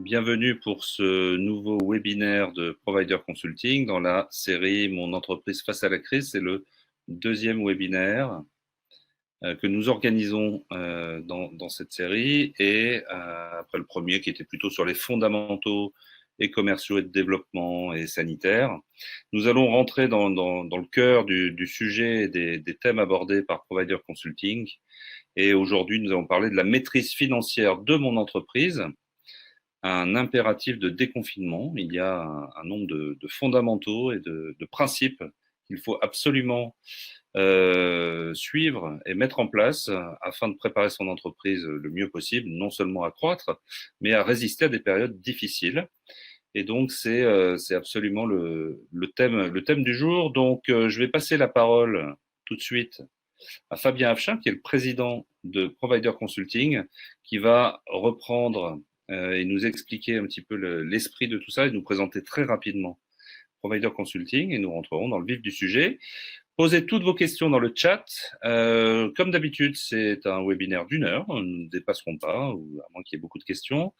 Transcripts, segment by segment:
Bienvenue pour ce nouveau webinaire de Provider Consulting dans la série Mon entreprise face à la crise. C'est le deuxième webinaire que nous organisons dans cette série et après le premier qui était plutôt sur les fondamentaux et commerciaux et de développement et sanitaires. Nous allons rentrer dans le cœur du sujet et des thèmes abordés par Provider Consulting. Et aujourd'hui, nous allons parler de la maîtrise financière de mon entreprise, un impératif de déconfinement. Il y a un nombre de fondamentaux et de principes qu'il faut absolument suivre et mettre en place afin de préparer son entreprise le mieux possible, non seulement à croître, mais à résister à des périodes difficiles. Et donc, c'est absolument le thème du jour. Donc, je vais passer la parole tout de suite à Fabien Afchin, qui est le président de Provider Consulting, qui va reprendre et nous expliquer un petit peu l'esprit de tout ça et nous présenter très rapidement Provider Consulting et nous rentrerons dans le vif du sujet. Posez toutes vos questions dans le chat. Comme d'habitude, c'est un webinaire d'1 heure. Nous ne dépasserons pas, ou à moins qu'il y ait beaucoup de questions.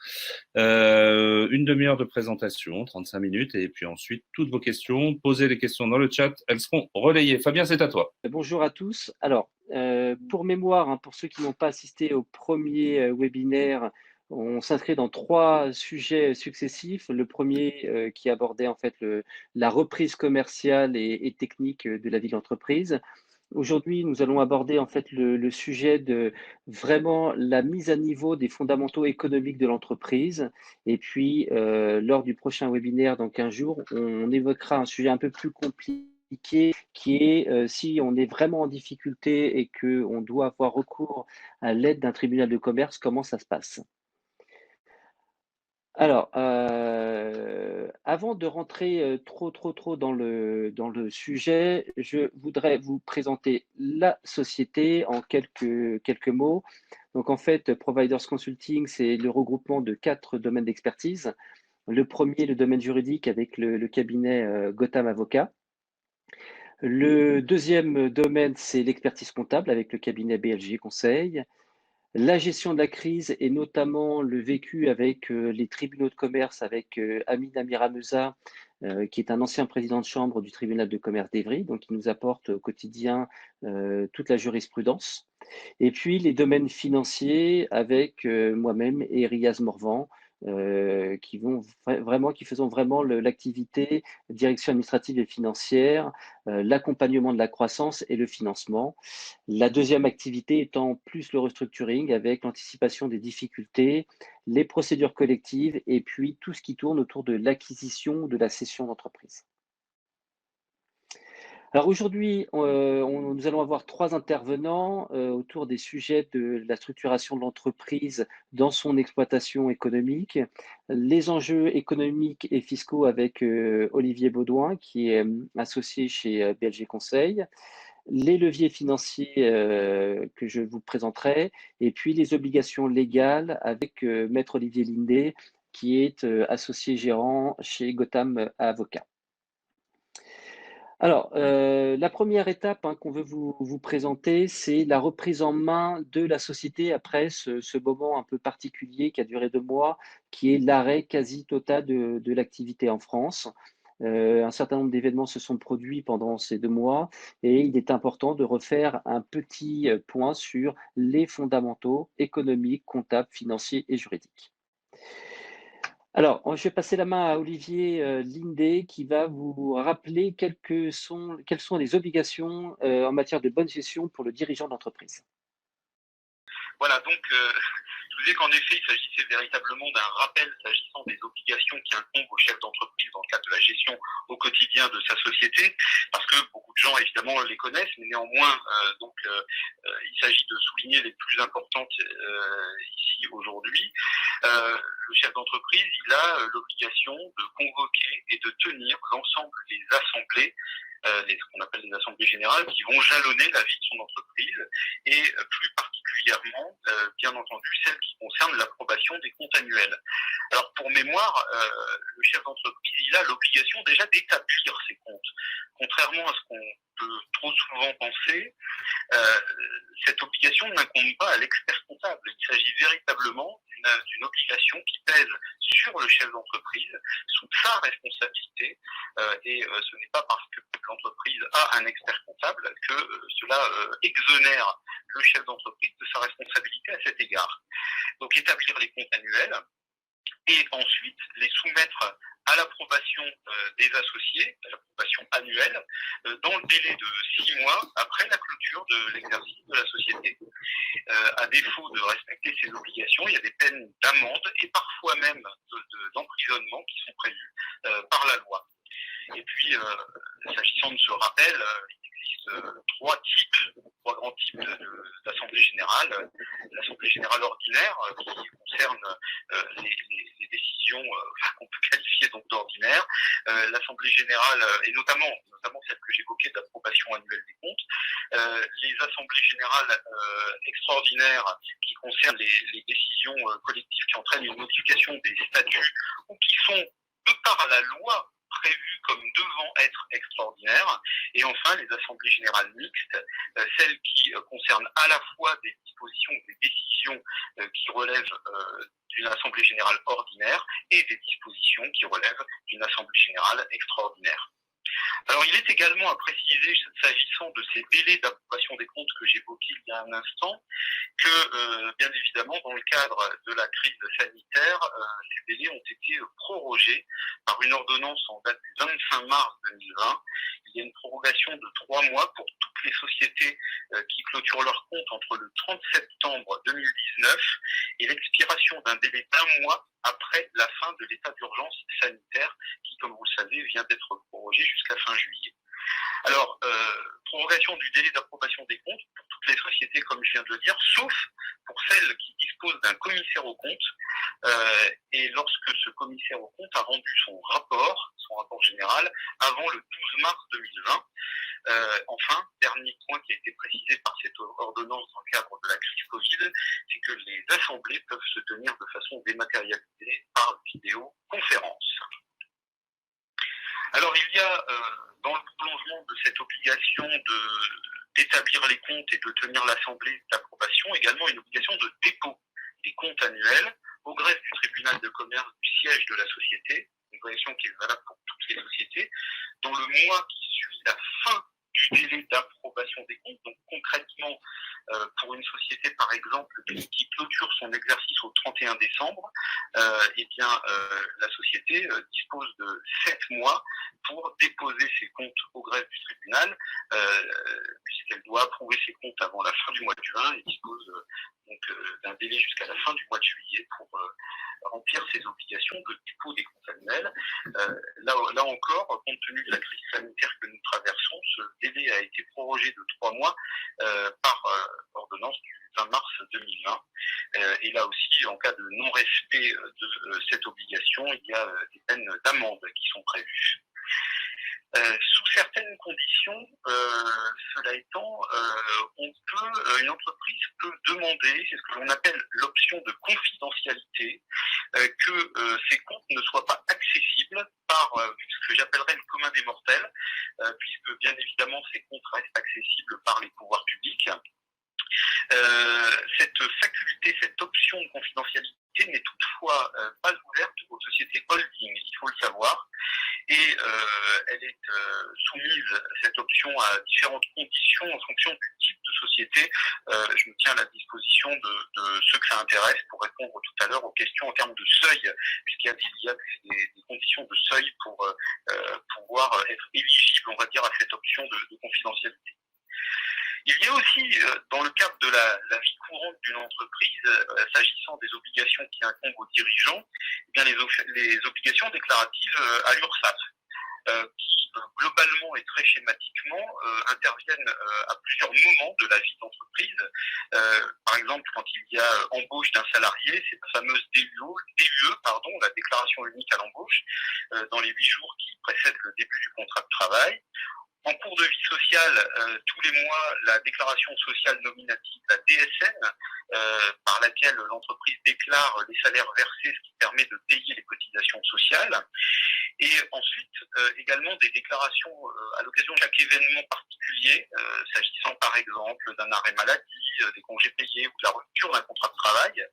Une demi-heure de présentation, 35 minutes, et puis ensuite, toutes vos questions. Posez les questions dans le chat, elles seront relayées. Fabien, c'est à toi. Bonjour à tous. Alors, pour mémoire, pour ceux qui n'ont pas assisté au premier webinaire, on s'inscrit dans 3 sujets successifs. Le premier qui abordait en fait la reprise commerciale et technique de la vie d'entreprise. Aujourd'hui, nous allons aborder en fait le sujet de vraiment la mise à niveau des fondamentaux économiques de l'entreprise. Et puis, lors du prochain webinaire dans 15 jours, on évoquera un sujet un peu plus compliqué qui est si on est vraiment en difficulté et qu'on doit avoir recours à l'aide d'un tribunal de commerce, comment ça se passe? Alors, avant de rentrer, trop dans le sujet, je voudrais vous présenter la société en quelques mots. Donc en fait, Providers Consulting, c'est le regroupement de 4 domaines d'expertise. Le premier, le domaine juridique avec le cabinet, Gotham Avocat. Le deuxième domaine, c'est l'expertise comptable avec le cabinet BLG Conseil. La gestion de la crise et notamment le vécu avec les tribunaux de commerce, avec Amin Amirameza, qui est un ancien président de chambre du tribunal de commerce d'Evry, donc il nous apporte au quotidien toute la jurisprudence. Et puis les domaines financiers avec moi-même et Riaz Morvan, qui faisons vraiment l'activité direction administrative et financière, l'accompagnement de la croissance et le financement. La deuxième activité étant plus le restructuring avec l'anticipation des difficultés, les procédures collectives et puis tout ce qui tourne autour de l'acquisition ou de la cession d'entreprise. Alors aujourd'hui, nous allons avoir 3 intervenants autour des sujets de la structuration de l'entreprise dans son exploitation économique, les enjeux économiques et fiscaux avec Olivier Baudouin, qui est associé chez BLG Conseil, les leviers financiers que je vous présenterai, et puis les obligations légales avec Maître Olivier Lindé, qui est associé gérant chez Gotham Avocat. Alors, la première étape qu'on veut vous présenter, c'est la reprise en main de la société après ce moment un peu particulier qui a duré 2 mois, qui est l'arrêt quasi total de l'activité en France. Un certain nombre d'événements se sont produits pendant ces 2 mois et il est important de refaire un petit point sur les fondamentaux économiques, comptables, financiers et juridiques. Alors, je vais passer la main à Olivier Lindé qui va vous rappeler quelles sont les obligations en matière de bonne gestion pour le dirigeant d'entreprise. Voilà, donc je vous disais qu'en effet, il s'agissait véritablement d'un rappel s'agissant des obligations qui incombent aux chefs d'entreprise dans le cadre de la gestion au quotidien de sa société, parce que beaucoup de gens évidemment les connaissent, mais néanmoins, il s'agit de souligner les plus importantes ici aujourd'hui. Le chef d'entreprise, il a l'obligation de convoquer et de tenir l'ensemble des assemblées, ce qu'on appelle les assemblées générales, qui vont jalonner la vie de son entreprise et plus particulièrement, bien entendu, celles qui concernent l'approbation des comptes annuels. Alors pour mémoire, le chef d'entreprise, il a l'obligation déjà d'établir ses comptes. Contrairement à ce qu'on peut trop souvent penser, Euh, cette obligation n'incombe pas à l'expert comptable. Il s'agit véritablement d'une obligation qui pèse sur le chef d'entreprise sous sa responsabilité et ce n'est pas parce que l'entreprise a un expert comptable que cela exonère le chef d'entreprise de sa responsabilité à cet égard. Donc établir les comptes annuels et ensuite les soumettre à l'approbation des associés, à l'approbation annuelle, dans le délai de 6 mois après la clôture de l'exercice de la société. À défaut de respecter ces obligations, il y a des peines d'amende et parfois même d'emprisonnement qui sont prévues par la loi. Et puis, s'agissant de ce rappel, il existe trois grands types d'assemblée générale. L'assemblée générale ordinaire, qui concerne les décisions qu'on peut qualifier donc d'ordinaires. L'assemblée générale, et notamment celle que j'évoquais d'approbation annuelle des comptes. Les assemblées générales extraordinaires, qui concernent les décisions collectives qui entraînent une modification des statuts ou qui sont, de par la loi, prévues comme devant être extraordinaires. Et enfin, les assemblées générales mixtes, celles qui concernent à la fois des dispositions, des décisions qui relèvent d'une assemblée générale ordinaire et des dispositions qui relèvent d'une assemblée générale extraordinaire. Alors, il est également à préciser, s'agissant de ces délais d'approbation des comptes que j'évoquais il y a un instant, que, bien évidemment, dans le cadre de la crise sanitaire, ces délais ont été prorogés par une ordonnance en date du 25 mars 2020. Il y a une prorogation de 3 mois pour toutes les sociétés qui clôturent leurs comptes entre le 30 septembre 2019 et l'expiration d'un délai d'1 mois après la fin de l'état d'urgence sanitaire qui, comme vous le savez, vient d'être prorogé jusqu'à fin juillet. Alors, prorogation du délai d'approbation des comptes pour toutes les sociétés, comme je viens de le dire, sauf pour celles qui disposent d'un commissaire aux comptes, et lorsque ce commissaire aux comptes a rendu son rapport général, avant le 12 mars 2020. Enfin, dernier point qui a été précisé par cette ordonnance dans le cadre de la crise Covid, c'est que les assemblées peuvent se tenir de façon dématérialisée par vidéoconférence. Alors, il y a, dans le prolongement de cette obligation d'établir les comptes et de tenir l'assemblée d'approbation, également une obligation de dépôt des comptes annuels au greffe du tribunal de commerce du siège de la société, une obligation qui est valable pour toutes les sociétés, dans le mois qui suit la fin du délai d'approbation des comptes. Donc concrètement, pour une société par exemple qui clôture son exercice au 31 décembre, la société dispose de 7 mois pour déposer ses comptes au greffe du tribunal, puisqu'elle doit approuver ses comptes avant la fin du mois de juin et dispose d'un délai jusqu'à la fin du mois de juillet pour remplir ses obligations de dépôt des comptes annuels. Là encore, compte tenu de la crise sanitaire que nous traversons, ce délai a été prorogé de 3 mois par ordonnance du 20 mars 2020. Et là aussi, en cas de non-respect de cette obligation, il y a des peines d'amende qui sont prévues. Sous certaines conditions, cela étant, une entreprise peut demander, c'est ce que l'on appelle l'option de confidentialité, que ces comptes ne soient pas accessibles par ce que j'appellerais le commun des mortels, puisque bien évidemment ces comptes restent accessibles par les pouvoirs publics. Cette faculté, cette option de confidentialité n'est toutefois pas ouverte aux sociétés holding, il faut le savoir, et elle est soumise, cette option, à différentes conditions en fonction du type de société. Je me tiens à la disposition de ceux que ça intéresse pour répondre tout à l'heure aux questions en termes de seuil, puisqu'il y a des conditions de seuil pour pouvoir être éligible, on va dire, à cette option de confidentialité. Il y a aussi, dans le cadre de la vie courante d'une entreprise, s'agissant des obligations qui incombent aux dirigeants, eh bien les obligations déclaratives à l'URSSAF, qui globalement et très schématiquement interviennent à plusieurs moments de la vie d'entreprise. Par exemple, quand il y a embauche d'un salarié, c'est la fameuse DUE, la déclaration unique à l'embauche, dans les 8 jours qui précèdent le début du contrat de travail. En cours de vie sociale, tous les mois, la déclaration sociale nominative, la DSN, par laquelle l'entreprise déclare les salaires versés, ce qui permet de payer les cotisations sociales. Et ensuite, également des déclarations à l'occasion de chaque événement particulier, s'agissant par exemple d'un arrêt maladie, des congés payés ou de la rupture d'un contrat de travail.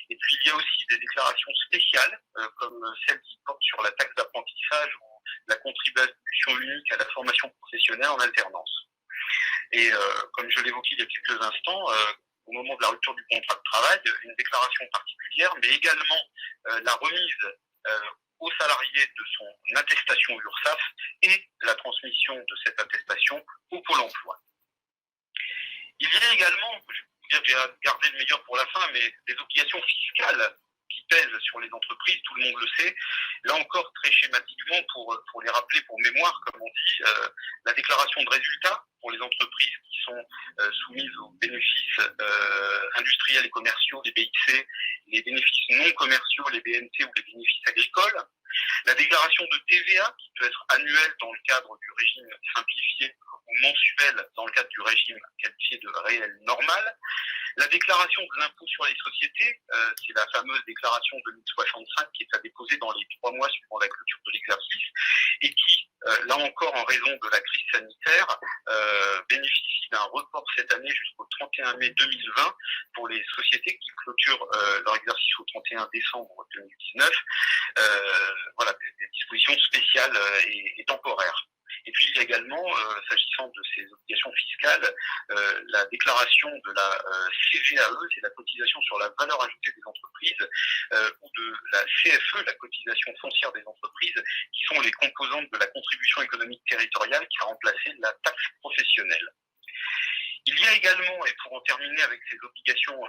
Et puis il y a aussi des déclarations spéciales, comme celles qui portent sur la taxe d'apprentissage ou la contribution unique à la formation professionnelle en alternance. Et comme je l'évoquais il y a quelques instants, au moment de la rupture du contrat de travail, une déclaration particulière, mais également la remise aux salariés de son attestation URSSAF et la transmission de cette attestation au Pôle emploi. Il y a également, je vais garder le meilleur pour la fin, mais des obligations fiscales qui pèsent sur les entreprises, tout le monde le sait. Là encore, très schématiquement, pour les rappeler pour mémoire, comme on dit, la déclaration de résultats pour les entreprises qui sont soumises aux bénéfices industriels et commerciaux, les BIC, les bénéfices non commerciaux, les BNT ou les bénéfices agricoles. La déclaration de TVA, qui peut être annuelle dans le cadre du régime simplifié ou mensuelle dans le cadre du régime qualifié de réel normal. La déclaration de l'impôt sur les sociétés, c'est la fameuse déclaration 2065 qui est à déposer dans les 3 mois suivant la clôture de l'exercice et qui, là encore en raison de la crise sanitaire, bénéficie d'un report cette année jusqu'au 31 mai 2020 pour les sociétés qui clôturent leur exercice au 31 décembre 2019. Voilà, des dispositions spéciales et temporaires. Et puis il y a également, s'agissant de ces obligations fiscales, la déclaration de la CVAE, c'est la cotisation sur la valeur ajoutée des entreprises, ou de la CFE, la cotisation foncière des entreprises, qui sont les composantes de la contribution économique territoriale qui a remplacé la taxe professionnelle. Il y a également, et pour en terminer avec ces obligations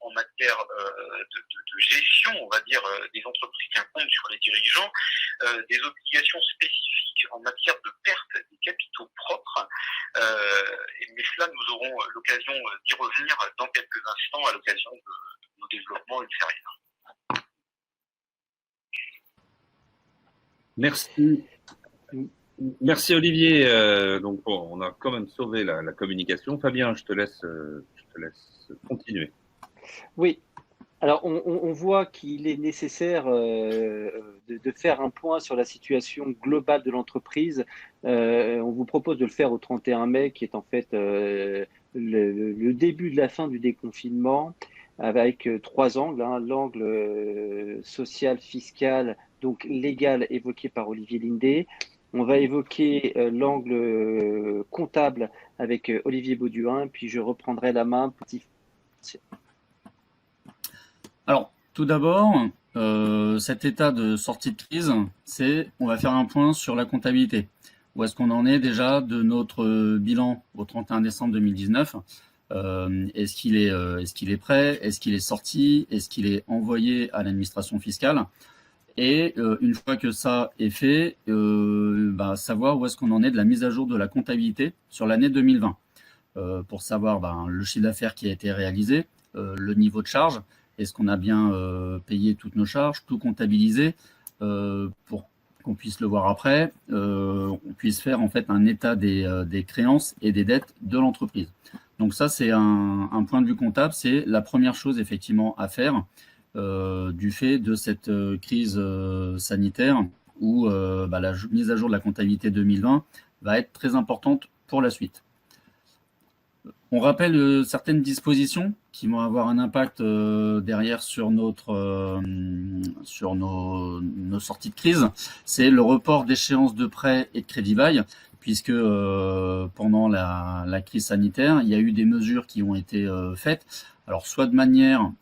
en matière de gestion, on va dire, des entreprises qui incombent sur les dirigeants, des obligations spécifiques en matière de perte des capitaux propres. Mais cela, nous aurons l'occasion d'y revenir dans quelques instants à l'occasion de nos développements ultérieurs. Merci. Merci Olivier. Donc bon, on a quand même sauvé la communication. Fabien, je te laisse continuer. Oui. Alors, on voit qu'il est nécessaire de faire un point sur la situation globale de l'entreprise. On vous propose de le faire au 31 mai, qui est en fait le début de la fin du déconfinement, avec 3 angles, hein, l'angle social, fiscal, donc légal, évoqué par Olivier Lindé. On va évoquer l'angle comptable avec Olivier Bauduin, puis je reprendrai la main pour... Alors, tout d'abord, cet état de sortie de crise, on va faire un point sur la comptabilité. Où est-ce qu'on en est déjà de notre bilan au 31 décembre 2019 ? Est-ce qu'il est prêt ? Est-ce qu'il est sorti ? Est-ce qu'il est envoyé à l'administration fiscale ? Et une fois que ça est fait, savoir où est-ce qu'on en est de la mise à jour de la comptabilité sur l'année 2020. Pour savoir le chiffre d'affaires qui a été réalisé, le niveau de charge, est-ce qu'on a bien payé toutes nos charges, tout comptabilisé, pour qu'on puisse le voir après, on puisse faire en fait un état des créances et des dettes de l'entreprise. Donc ça, c'est un point de vue comptable, c'est la première chose effectivement à faire du fait de cette crise sanitaire où la mise à jour de la comptabilité 2020 va être très importante pour la suite. On rappelle certaines dispositions qui vont avoir un impact derrière sur nos sorties de crise. C'est le report d'échéances de prêts et de crédit bail, puisque pendant la crise sanitaire, il y a eu des mesures qui ont été faites, alors soit de manière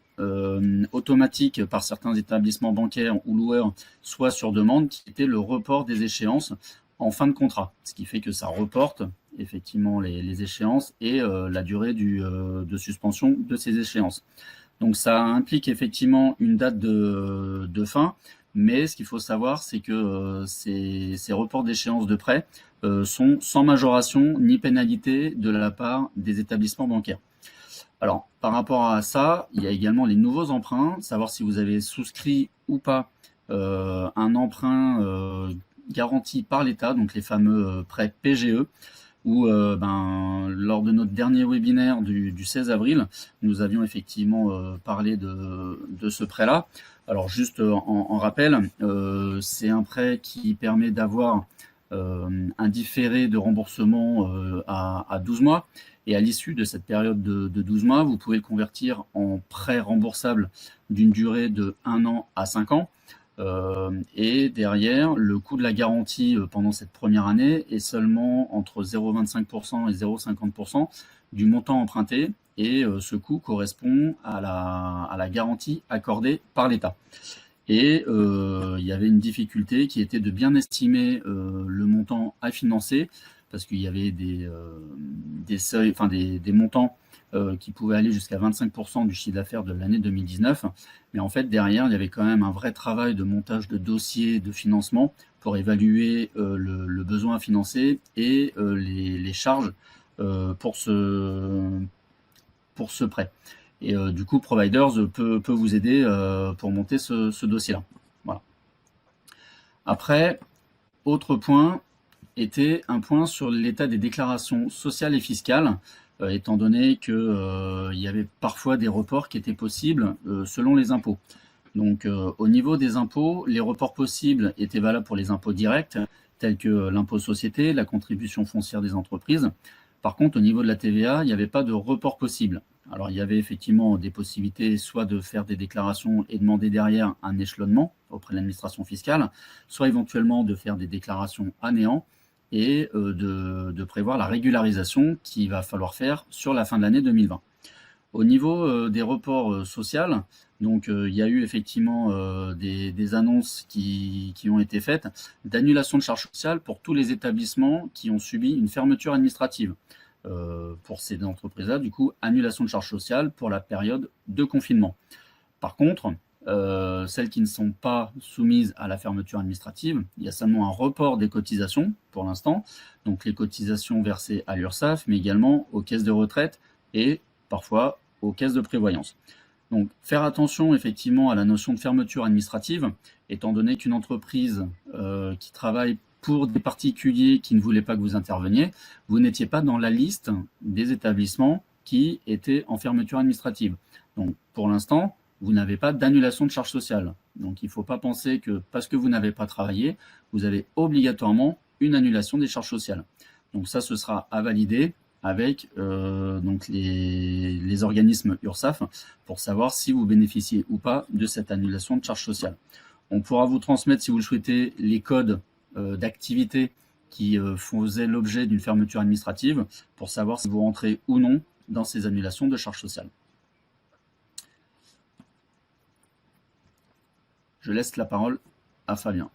automatique par certains établissements bancaires ou loueurs, soit sur demande, qui était le report des échéances en fin de contrat, ce qui fait que ça reporte effectivement les échéances et la durée de suspension de ces échéances. Donc ça implique effectivement une date de fin, mais ce qu'il faut savoir, c'est que ces reports d'échéances de prêt sont sans majoration ni pénalité de la part des établissements bancaires. Alors, par rapport à ça, il y a également les nouveaux emprunts, savoir si vous avez souscrit ou pas un emprunt garantis par l'État, donc les fameux prêts PGE, où lors de notre dernier webinaire du 16 avril, nous avions effectivement parlé de ce prêt-là. Alors juste en rappel, c'est un prêt qui permet d'avoir un différé de remboursement à 12 mois. Et à l'issue de cette période de 12 mois, vous pouvez le convertir en prêt remboursable d'une durée de 1 an à 5 ans. Et derrière, le coût de la garantie pendant cette première année est seulement entre 0,25% et 0,50% du montant emprunté. Et ce coût correspond à la garantie accordée par l'État. Et il y avait une difficulté qui était de bien estimer le montant à financer, parce qu'il y avait des seuils, enfin des montants qui pouvaient aller jusqu'à 25% du chiffre d'affaires de l'année 2019. Mais en fait, derrière, il y avait quand même un vrai travail de montage de dossiers de financement pour évaluer le besoin à financer et les charges pour ce prêt. Et du coup, Providers peut vous aider pour monter ce dossier-là. Voilà. Après, autre point était un point sur l'état des déclarations sociales et fiscales, étant donné qu'il y avait parfois des reports qui étaient possibles selon les impôts. Donc, au niveau des impôts, les reports possibles étaient valables pour les impôts directs, tels que l'impôt société, la contribution foncière des entreprises. Par contre, au niveau de la TVA, il n'y avait pas de report possible. Alors, il y avait effectivement des possibilités soit de faire des déclarations et demander derrière un échelonnement auprès de l'administration fiscale, soit éventuellement de faire des déclarations à néant et de prévoir la régularisation qu'il va falloir faire sur la fin de l'année 2020. Au niveau des reports sociaux, donc il y a eu effectivement des annonces qui ont été faites d'annulation de charges sociales pour tous les établissements qui ont subi une fermeture administrative. Pour ces entreprises-là, du coup, annulation de charges sociales pour la période de confinement. Par contre, celles qui ne sont pas soumises à la fermeture administrative, il y a seulement un report des cotisations pour l'instant, donc les cotisations versées à l'URSSAF, mais également aux caisses de retraite et parfois aux caisses de prévoyance. Donc faire attention effectivement à la notion de fermeture administrative, étant donné qu'une entreprise qui travaille pour des particuliers qui ne voulaient pas que vous interveniez, vous n'étiez pas dans la liste des établissements qui étaient en fermeture administrative. Donc pour l'instant, vous n'avez pas d'annulation de charges sociales. Donc il ne faut pas penser que parce que vous n'avez pas travaillé, vous avez obligatoirement une annulation des charges sociales. Donc ça, ce sera à valider avec donc les organismes URSSAF pour savoir si vous bénéficiez ou pas de cette annulation de charges sociales. On pourra vous transmettre, si vous le souhaitez, les codes d'activité qui faisaient l'objet d'une fermeture administrative pour savoir si vous rentrez ou non dans ces annulations de charges sociales. Je laisse la parole à Fabien.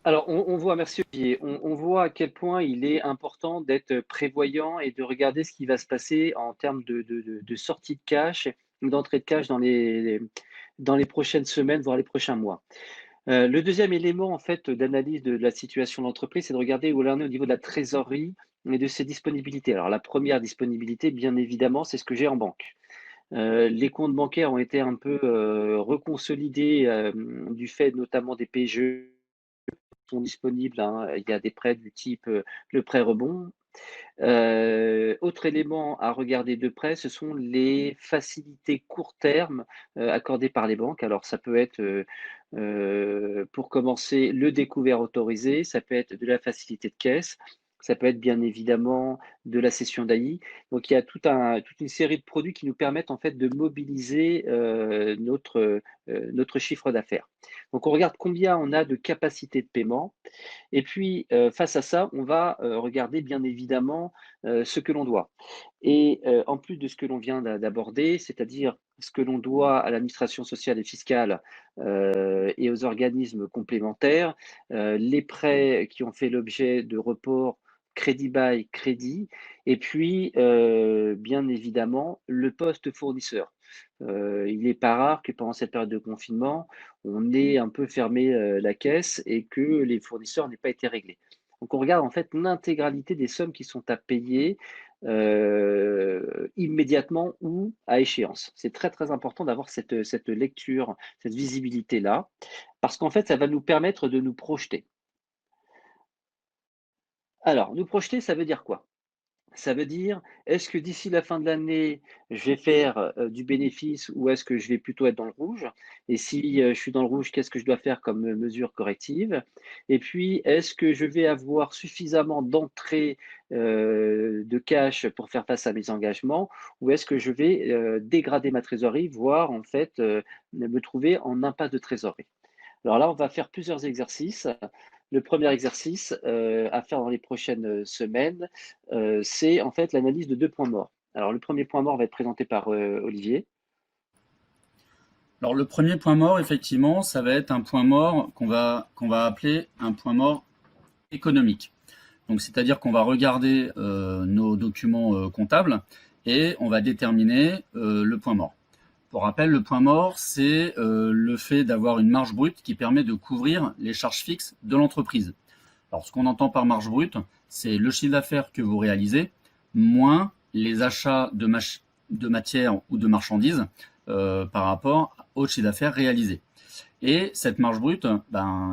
Alors, on voit, merci Olivier, on voit à quel point il est important d'être prévoyant et de regarder ce qui va se passer en termes de sortie de cash, d'entrée de cash dans les prochaines semaines, voire les prochains mois. Le deuxième élément en fait d'analyse de la situation de l'entreprise, c'est de regarder où elle en est au niveau de la trésorerie et de ses disponibilités. Alors la première disponibilité, bien évidemment, c'est ce que j'ai en banque. Les comptes bancaires ont été un peu reconsolidés du fait notamment des PGE sont disponibles, hein. Il y a des prêts du type le prêt rebond. Autre élément à regarder de près, ce sont les facilités court terme accordées par les banques. Alors ça peut être pour commencer le découvert autorisé, ça peut être de la facilité de caisse, ça peut être bien évidemment de la cession d'AI. Donc il y a toute une série de produits qui nous permettent en fait de mobiliser notre chiffre d'affaires. Donc on regarde combien on a de capacité de paiement. Et puis, face à ça, on va regarder bien évidemment ce que l'on doit. Et en plus de ce que l'on vient d'aborder, c'est-à-dire ce que l'on doit à l'administration sociale et fiscale et aux organismes complémentaires, les prêts qui ont fait l'objet de reports crédit by crédit, et puis bien évidemment le poste fournisseur. Il n'est pas rare que pendant cette période de confinement, on ait un peu fermé la caisse et que les fournisseurs n'aient pas été réglés. Donc, on regarde en fait l'intégralité des sommes qui sont à payer immédiatement ou à échéance. C'est très, très important d'avoir cette lecture, cette visibilité-là, parce qu'en fait, ça va nous permettre de nous projeter. Alors, nous projeter, ça veut dire quoi? Ça veut dire, est-ce que d'ici la fin de l'année, je vais faire, du bénéfice ou est-ce que je vais plutôt être dans le rouge? Et si, je suis dans le rouge, qu'est-ce que je dois faire comme, mesure corrective? Et puis, est-ce que je vais avoir suffisamment d'entrées, de cash pour faire face à mes engagements? Ou est-ce que je vais, dégrader ma trésorerie, voire en fait, me trouver en impasse de trésorerie? Alors là, on va faire plusieurs exercices. Le premier exercice à faire dans les prochaines semaines, c'est en fait l'analyse de 2 points morts. Alors le premier point mort va être présenté par Olivier. Alors le premier point mort, effectivement, ça va être un point mort qu'on va appeler un point mort économique. Donc c'est-à-dire qu'on va regarder nos documents comptables et on va déterminer le point mort. Pour rappel, le point mort, c'est le fait d'avoir une marge brute qui permet de couvrir les charges fixes de l'entreprise. Alors, ce qu'on entend par marge brute, c'est le chiffre d'affaires que vous réalisez, moins les achats de matières ou de marchandises par rapport au chiffre d'affaires réalisé. Et cette marge brute,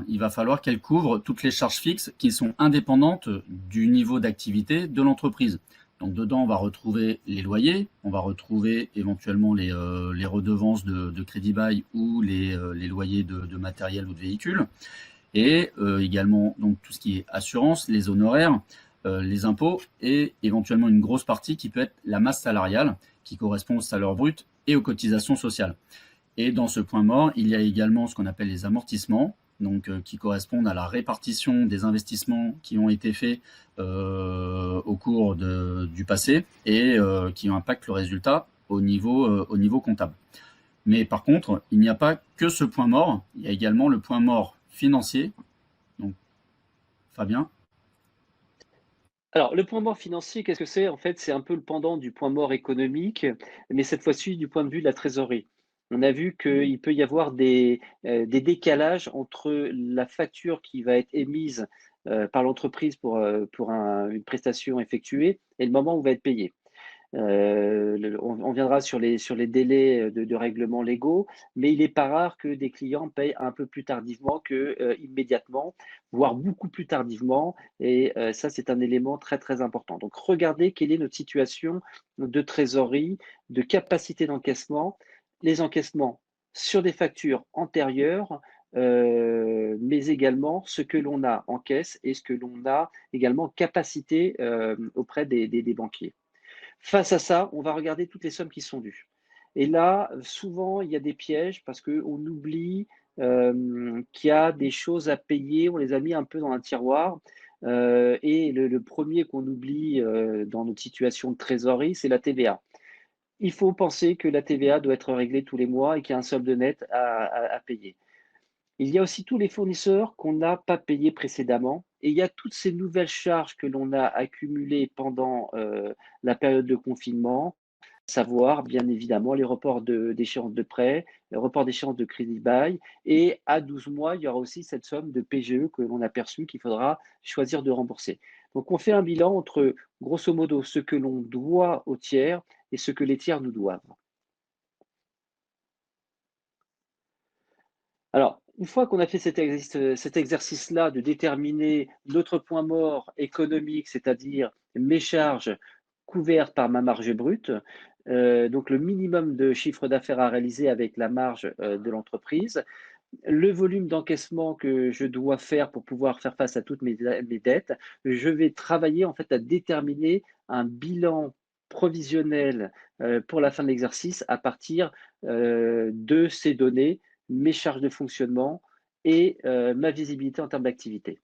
il va falloir qu'elle couvre toutes les charges fixes qui sont indépendantes du niveau d'activité de l'entreprise. Donc dedans, on va retrouver les loyers, on va retrouver éventuellement les redevances de crédit bail ou les loyers de matériel ou de véhicules, et également donc tout ce qui est assurance, les honoraires, les impôts, et éventuellement une grosse partie qui peut être la masse salariale, qui correspond au salaire brut et aux cotisations sociales. Et dans ce point mort, il y a également ce qu'on appelle les amortissements, donc qui correspondent à la répartition des investissements qui ont été faits au cours du passé et qui impactent le résultat au niveau comptable. Mais par contre, il n'y a pas que ce point mort, il y a également le point mort financier. Donc, Fabien? Alors, le point mort financier, qu'est-ce que c'est? En fait, c'est un peu le pendant du point mort économique, mais cette fois-ci du point de vue de la trésorerie. On a vu qu'il peut y avoir des décalages entre la facture qui va être émise par l'entreprise pour une prestation effectuée et le moment où va être payé. On viendra sur les délais de règlement légaux, mais il n'est pas rare que des clients payent un peu plus tardivement que immédiatement, voire beaucoup plus tardivement. Et ça, c'est un élément très, très important. Donc, regardez quelle est notre situation de trésorerie, de capacité d'encaissement, les encaissements sur des factures antérieures, mais également ce que l'on a en caisse et ce que l'on a également capacité auprès des banquiers. Face à ça, on va regarder toutes les sommes qui sont dues. Et là, souvent, il y a des pièges parce qu'on oublie qu'il y a des choses à payer, on les a mis un peu dans un tiroir. Et le premier qu'on oublie dans notre situation de trésorerie, c'est la TVA. Il faut penser que la TVA doit être réglée tous les mois et qu'il y a un solde net à payer. Il y a aussi tous les fournisseurs qu'on n'a pas payés précédemment et il y a toutes ces nouvelles charges que l'on a accumulées pendant la période de confinement, à savoir bien évidemment les reports d'échéance de prêt, les reports d'échéance de crédit bail et à 12 mois, il y aura aussi cette somme de PGE que l'on a perçue qu'il faudra choisir de rembourser. Donc on fait un bilan entre grosso modo ce que l'on doit aux tiers et ce que les tiers nous doivent. Alors, une fois qu'on a fait cet exercice-là de déterminer notre point mort économique, c'est-à-dire mes charges couvertes par ma marge brute, donc le minimum de chiffre d'affaires à réaliser avec la marge de l'entreprise, le volume d'encaissement que je dois faire pour pouvoir faire face à toutes mes dettes, je vais travailler en fait à déterminer un bilan provisionnel pour la fin de l'exercice à partir de ces données, mes charges de fonctionnement et ma visibilité en termes d'activité.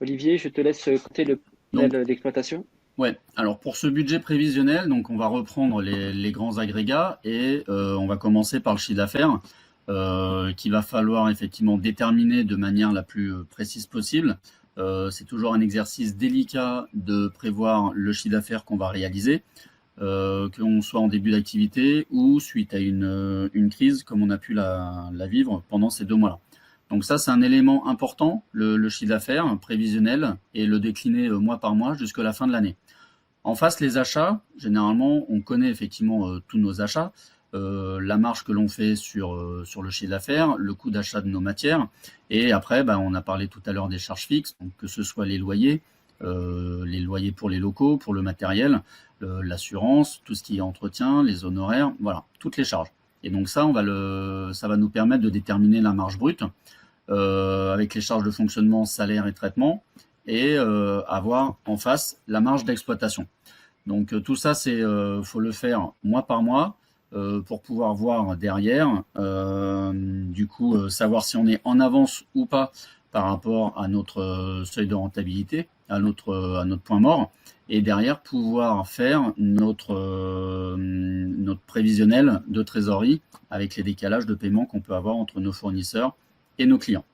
Olivier, je te laisse compter le panel d'exploitation. Ouais, alors pour ce budget prévisionnel, donc on va reprendre les grands agrégats et on va commencer par le chiffre d'affaires qu'il va falloir effectivement déterminer de manière la plus précise possible. C'est toujours un exercice délicat de prévoir le chiffre d'affaires qu'on va réaliser, qu'on soit en début d'activité ou suite à une crise comme on a pu la vivre pendant ces 2 mois-là. Donc ça, c'est un élément important, le chiffre d'affaires prévisionnel, et le décliner mois par mois jusqu'à la fin de l'année. En face, les achats, généralement, on connaît effectivement tous nos achats, la marge que l'on fait sur le chiffre d'affaires, le coût d'achat de nos matières, et après, on a parlé tout à l'heure des charges fixes, donc que ce soit les loyers pour les locaux, pour le matériel, l'assurance, tout ce qui est entretien, les honoraires, voilà, toutes les charges. Et donc ça va nous permettre de déterminer la marge brute avec les charges de fonctionnement, salaire et traitement, et avoir en face la marge d'exploitation. Donc tout ça, faut le faire mois par mois pour pouvoir voir derrière, savoir si on est en avance ou pas par rapport à notre seuil de rentabilité, à notre point mort, et derrière pouvoir faire notre prévisionnel de trésorerie avec les décalages de paiement qu'on peut avoir entre nos fournisseurs et nos clients.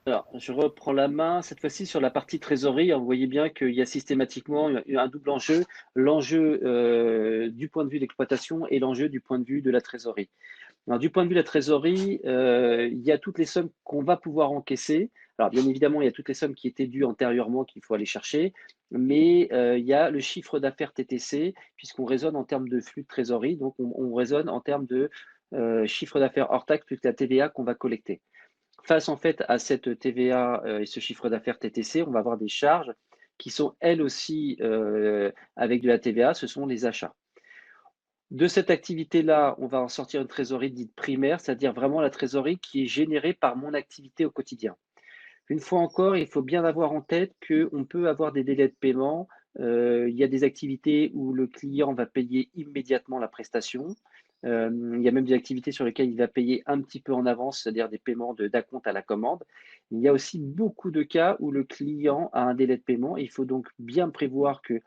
Alors, je reprends la main, cette fois-ci sur la partie trésorerie. Vous voyez bien qu'il y a systématiquement un double enjeu, l'enjeu du point de vue d'exploitation et l'enjeu du point de vue de la trésorerie. Alors, du point de vue de la trésorerie, il y a toutes les sommes qu'on va pouvoir encaisser. Alors, bien évidemment, il y a toutes les sommes qui étaient dues antérieurement qu'il faut aller chercher, mais il y a le chiffre d'affaires TTC, puisqu'on raisonne en termes de flux de trésorerie, donc on raisonne en termes de chiffre d'affaires hors taxe plus la TVA qu'on va collecter. Face en fait à cette TVA et ce chiffre d'affaires TTC, on va avoir des charges qui sont elles aussi avec de la TVA, ce sont les achats. De cette activité-là, on va en sortir une trésorerie dite primaire, c'est-à-dire vraiment la trésorerie qui est générée par mon activité au quotidien. Une fois encore, il faut bien avoir en tête qu'on peut avoir des délais de paiement. Il y a des activités où le client va payer immédiatement la prestation. Il y a même des activités sur lesquelles il va payer un petit peu en avance, c'est-à-dire des paiements d'acompte à la commande. Il y a aussi beaucoup de cas où le client a un délai de paiement. Il faut donc bien prévoir que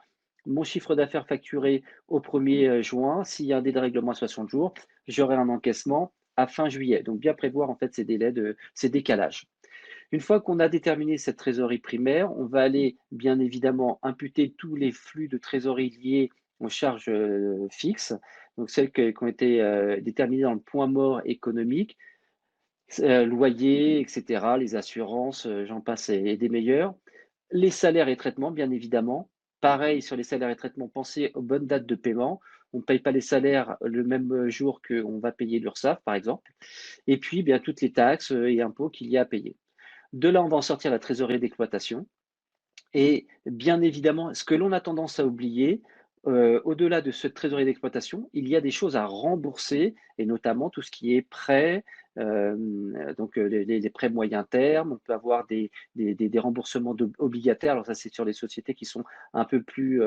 mon chiffre d'affaires facturé au 1er juin, s'il y a un délai de règlement à 60 jours, j'aurai un encaissement à fin juillet. Donc bien prévoir en fait ces délais, ces décalages. Une fois qu'on a déterminé cette trésorerie primaire, on va aller bien évidemment imputer tous les flux de trésorerie liés aux charges fixes, donc celles qui ont été déterminées dans le point mort économique, loyer, etc., les assurances, j'en passe et des meilleurs. Les salaires et traitements, bien évidemment. Pareil sur les salaires et traitements, pensez aux bonnes dates de paiement. On ne paye pas les salaires le même jour qu'on va payer l'URSSAF, par exemple. Et puis, bien, toutes les taxes et impôts qu'il y a à payer. De là, on va en sortir la trésorerie d'exploitation. Et bien évidemment, ce que l'on a tendance à oublier, au-delà de cette trésorerie d'exploitation, il y a des choses à rembourser, et notamment tout ce qui est prêt, donc les prêts moyen terme. On peut avoir des remboursements obligataires. Alors ça, c'est sur les sociétés qui sont un peu plus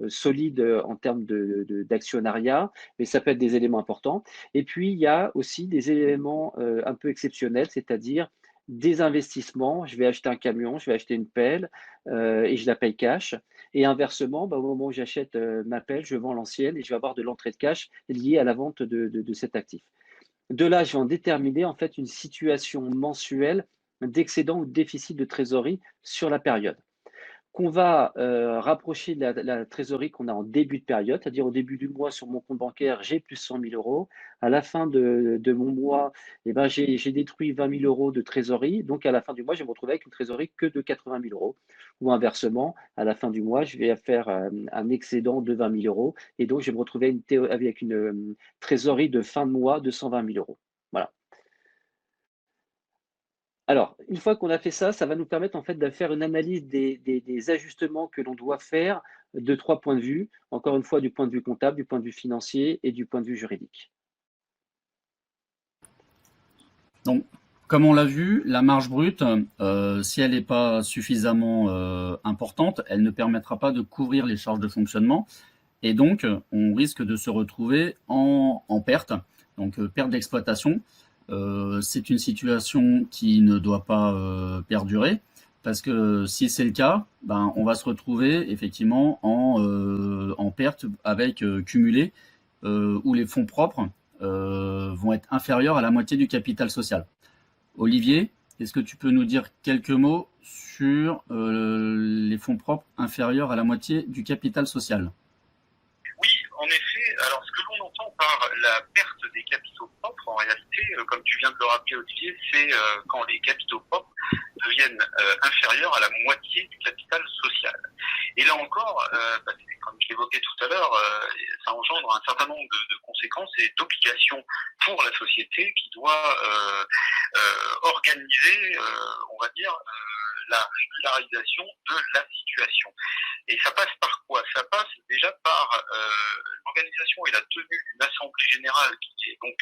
solides en termes d'actionnariat, mais ça peut être des éléments importants. Et puis, il y a aussi des éléments un peu exceptionnels, c'est-à-dire des investissements. Je vais acheter un camion, je vais acheter une pelle et je la paye cash. Et inversement, au moment où j'achète ma pelle, je vends l'ancienne et je vais avoir de l'entrée de cash liée à la vente de cet actif. De là, je vais en déterminer en fait une situation mensuelle d'excédent ou de déficit de trésorerie sur la période, qu'on va rapprocher de la trésorerie qu'on a en début de période, c'est-à-dire au début du mois sur mon compte bancaire, j'ai plus 100 000 euros. À la fin de mon mois, j'ai détruit 20 000 euros de trésorerie. Donc à la fin du mois, je vais me retrouver avec une trésorerie que de 80 000 euros. Ou inversement, à la fin du mois, je vais faire un excédent de 20 000 euros. Et donc, je vais me retrouver avec une trésorerie de fin de mois de 120 000 euros. Voilà. Alors, une fois qu'on a fait ça, ça va nous permettre en fait de faire une analyse des ajustements que l'on doit faire de 3 points de vue. Encore une fois, du point de vue comptable, du point de vue financier et du point de vue juridique. Donc, comme on l'a vu, la marge brute, si elle n'est pas suffisamment importante, elle ne permettra pas de couvrir les charges de fonctionnement. Et donc, on risque de se retrouver en perte, donc perte d'exploitation. C'est une situation qui ne doit pas perdurer, parce que si c'est le cas, on va se retrouver effectivement en perte avec cumulé, où les fonds propres vont être inférieurs à la moitié du capital social. Olivier, est-ce que tu peux nous dire quelques mots sur les fonds propres inférieurs à la moitié du capital social ? Oui, en effet. Alors, ce que par la perte des capitaux propres. En réalité, comme tu viens de le rappeler, Olivier, c'est quand les capitaux propres deviennent inférieurs à la moitié du capital social. Et là encore, comme je l'évoquais tout à l'heure, ça engendre un certain nombre de conséquences et d'obligations pour la société qui doit organiser, on va dire, la régularisation de la situation. Et ça passe par quoi? Ça passe déjà par l'organisation et la tenue d'une assemblée générale qui est donc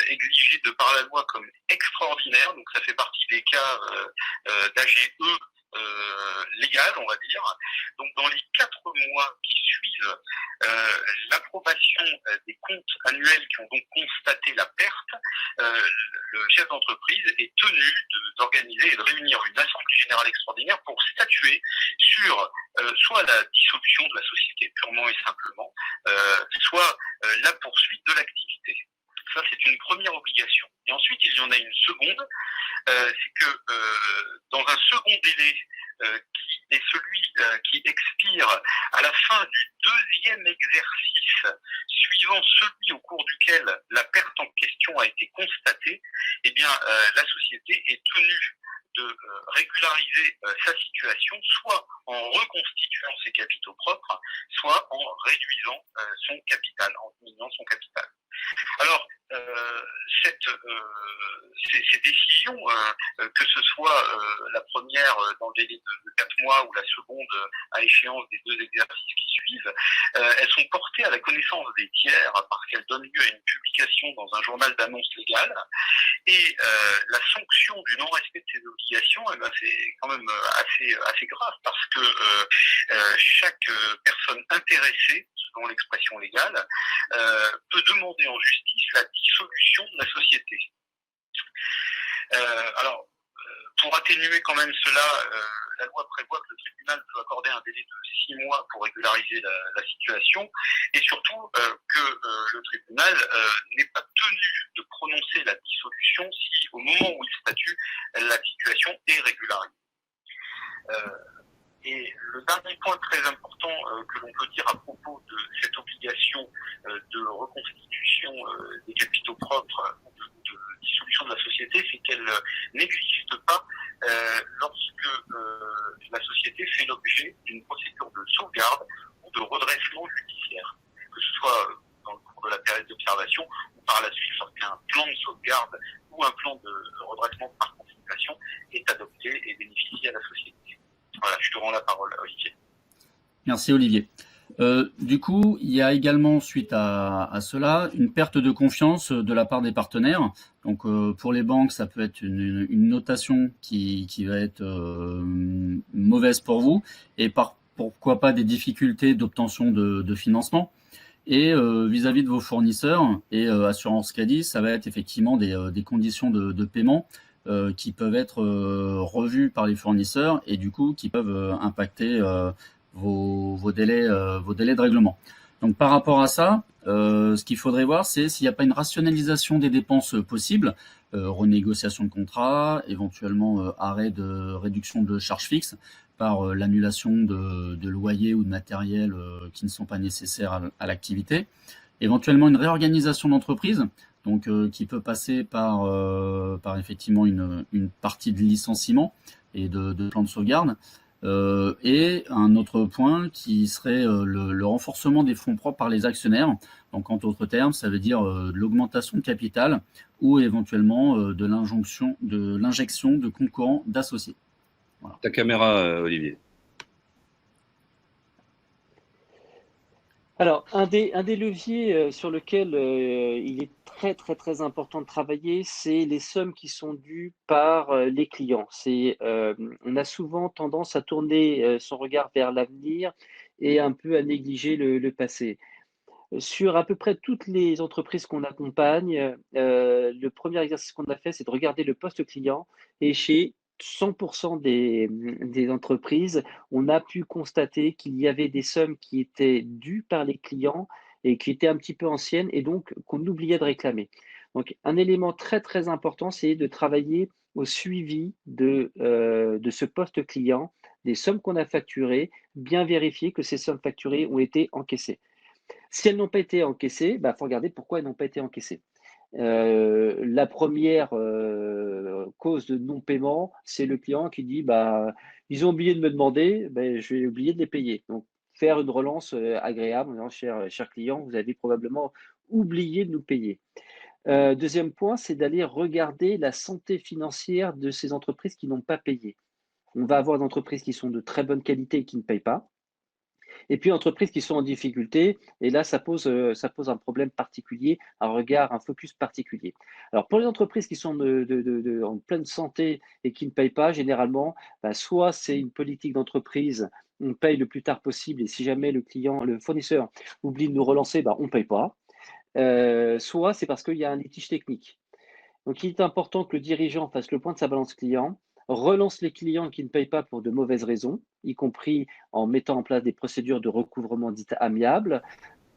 exigée de par la loi comme extraordinaire. Donc ça fait partie des cas d'AGE légal, on va dire. Donc dans les 4 mois qui suivent l'approbation des comptes annuels qui ont donc constaté la perte, le chef d'entreprise est tenu d'organiser et de réunir une assemblée générale extraordinaire pour statuer sur soit la dissolution de la société purement et simplement, soit la poursuite de l'activité. Ça, c'est une première obligation. Et ensuite, il y en a une seconde, c'est que dans un second délai qui est celui qui expire à la fin du 2e exercice suivant celui au cours duquel la perte en question a été constatée, eh bien, la société est tenue de régulariser sa situation, soit en reconstituant ses capitaux propres, soit en réduisant son capital, en diminuant son capital. Alors, ces décisions, que ce soit la première dans le délai de 4 mois ou la seconde à échéance des 2 exercices qui suivent, elles sont portées à la connaissance des tiers parce qu'elles donnent lieu à une publication dans un journal d'annonce légale. Et la sanction du non-respect de ces obligations, eh ben, c'est quand même assez grave parce que chaque personne intéressée, selon l'expression légale, peut demander en justice la dissolution de la société. Alors, pour atténuer quand même cela, la loi prévoit que le tribunal peut accorder un délai de 6 mois pour régulariser la situation et surtout que le tribunal n'est pas tenu de prononcer la dissolution si au moment où il statue, la situation est régularisée. Et le dernier point très important que l'on peut dire à propos de cette obligation de reconstitution des capitaux propres ou de dissolution de la société, c'est qu'elle n'existe pas lorsque la société fait l'objet d'une procédure de sauvegarde ou de redressement judiciaire, que ce soit dans le cours de la période d'observation ou par la suite lorsqu'un plan de sauvegarde ou un plan de redressement par consultation est adopté et bénéficie à la société. Voilà, je te rends la parole, Olivier. Merci Olivier. Du coup, il y a également, suite à cela, une perte de confiance de la part des partenaires. Donc, pour les banques, ça peut être une notation qui va être mauvaise pour vous, et pourquoi pas des difficultés d'obtention de financement. Et vis-à-vis de vos fournisseurs et Assurance Crédit, ça va être effectivement des conditions de paiement qui peuvent être revues par les fournisseurs et du coup qui peuvent impacter vos délais de règlement. Donc par rapport à ça, ce qu'il faudrait voir, c'est s'il n'y a pas une rationalisation des dépenses possibles, renégociation de contrat, éventuellement arrêt de réduction de charges fixes par l'annulation de loyers ou de matériel qui ne sont pas nécessaires à l'activité, éventuellement une réorganisation d'entreprise, donc qui peut passer par effectivement une partie de licenciement et de plan de sauvegarde. Et un autre point qui serait le renforcement des fonds propres par les actionnaire. Donc en d'autres termes, ça veut dire l'augmentation de capital ou éventuellement de l'injection de compte courant d'associés. Voilà. Ta caméra, Olivier. Alors, un des leviers sur lequel il est très important de travailler, c'est les sommes qui sont dues par les clients. On a souvent tendance à tourner son regard vers l'avenir et un peu à négliger le passé. Sur à peu près toutes les entreprises qu'on accompagne, le premier exercice qu'on a fait, c'est de regarder le poste client et chez 100% des entreprises, on a pu constater qu'il y avait des sommes qui étaient dues par les clients et qui étaient un petit peu anciennes et donc qu'on oubliait de réclamer. Donc un élément très important, c'est de travailler au suivi de ce poste client, des sommes qu'on a facturées, bien vérifier que ces sommes facturées ont été encaissées. Si elles n'ont pas été encaissées, il faut regarder pourquoi elles n'ont pas été encaissées. La première cause de non-paiement, c'est le client qui dit ils ont oublié de me demander, je vais oublier de les payer. Donc, faire une relance agréable en disant cher client, vous avez probablement oublié de nous payer. Deuxième point, c'est d'aller regarder la santé financière de ces entreprises qui n'ont pas payé. On va avoir des entreprises qui sont de très bonne qualité et qui ne payent pas. Et puis, entreprises qui sont en difficulté, et là, ça pose un problème particulier, un focus particulier. Alors, pour les entreprises qui sont en pleine santé et qui ne payent pas, généralement, soit c'est une politique d'entreprise, on paye le plus tard possible, et si jamais le fournisseur oublie de nous relancer, on ne paye pas. Soit c'est parce qu'il y a un litige technique. Donc, il est important que le dirigeant fasse le point de sa balance client, relance les clients qui ne payent pas pour de mauvaises raisons, y compris en mettant en place des procédures de recouvrement dites amiables,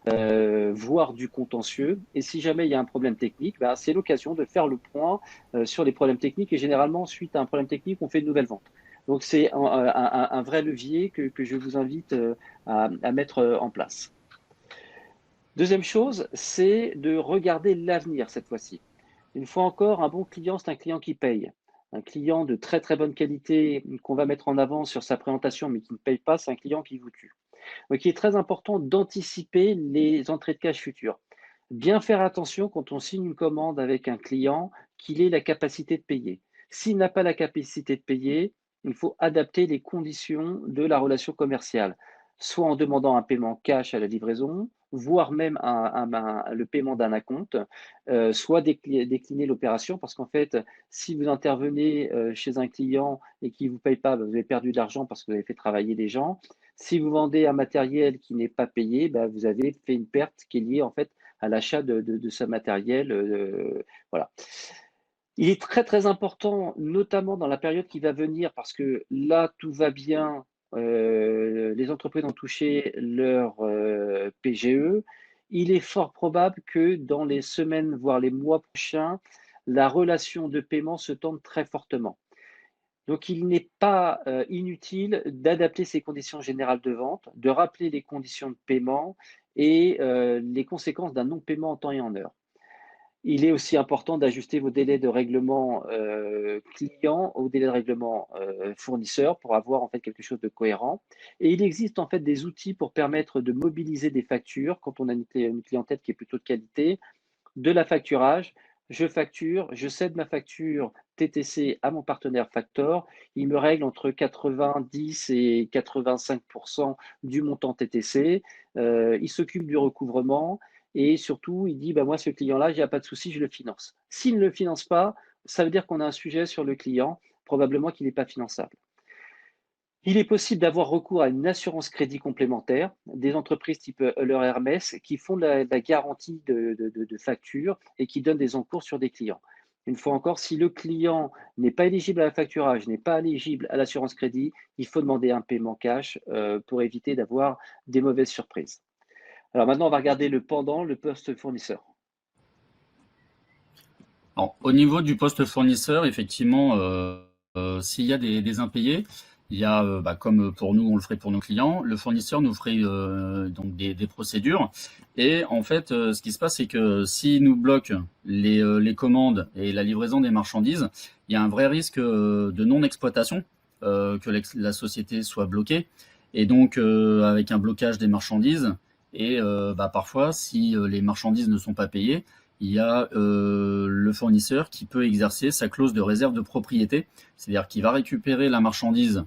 voire du contentieux. Et si jamais il y a un problème technique, c'est l'occasion de faire le point sur les problèmes techniques. Et généralement, suite à un problème technique, on fait une nouvelle vente. Donc, c'est un vrai levier que je vous invite à mettre en place. Deuxième chose, c'est de regarder l'avenir cette fois-ci. Une fois encore, un bon client, c'est un client qui paye. Un client de très très bonne qualité qu'on va mettre en avant sur sa présentation mais qui ne paye pas, c'est un client qui vous tue. Donc il est très important d'anticiper les entrées de cash futures. Bien faire attention quand on signe une commande avec un client qu'il ait la capacité de payer. S'il n'a pas la capacité de payer, il faut adapter les conditions de la relation commerciale, soit en demandant un paiement cash à la livraison, voire même le paiement d'un acompte, soit décliner l'opération, parce qu'en fait, si vous intervenez chez un client et qu'il ne vous paye pas, vous avez perdu de l'argent parce que vous avez fait travailler des gens. Si vous vendez un matériel qui n'est pas payé, vous avez fait une perte qui est liée en fait à l'achat de ce matériel. Voilà. Il est très très important, notamment dans la période qui va venir, parce que là tout va bien, les entreprises ont touché leur PGE. Il est fort probable que dans les semaines, voire les mois prochains, la relation de paiement se tende très fortement. Donc, il n'est pas inutile d'adapter ces conditions générales de vente, de rappeler les conditions de paiement et les conséquences d'un non-paiement en temps et en heure. Il est aussi important d'ajuster vos délais de règlement client aux délais de règlement fournisseur pour avoir en fait quelque chose de cohérent. Et il existe en fait des outils pour permettre de mobiliser des factures quand on a une clientèle qui est plutôt de qualité, de la facturage. Je facture, je cède ma facture TTC à mon partenaire Factor. Il me règle entre 90 et 85% du montant TTC. Il s'occupe du recouvrement et surtout, il dit moi, ce client-là, il n'y a pas de souci, je le finance. S'il ne le finance pas, ça veut dire qu'on a un sujet sur le client, probablement qu'il n'est pas finançable. Il est possible d'avoir recours à une assurance crédit complémentaire, des entreprises type Euler Hermès qui font la garantie de facture et qui donnent des encours sur des clients. Une fois encore, si le client n'est pas éligible à la facturage, n'est pas éligible à l'assurance crédit, il faut demander un paiement cash pour éviter d'avoir des mauvaises surprises. Alors maintenant, on va regarder le pendant, le poste fournisseur. Alors, au niveau du poste fournisseur, effectivement, s'il y a des impayés, il y a, comme pour nous, on le ferait pour nos clients, le fournisseur nous ferait donc des procédures. Et en fait, ce qui se passe, c'est que s'il nous bloque les commandes et la livraison des marchandises, il y a un vrai risque de non-exploitation, que la société soit bloquée. Et donc, avec un blocage des marchandises, et parfois, si les marchandises ne sont pas payées, il y a le fournisseur qui peut exercer sa clause de réserve de propriété, c'est-à-dire qu'il va récupérer la marchandise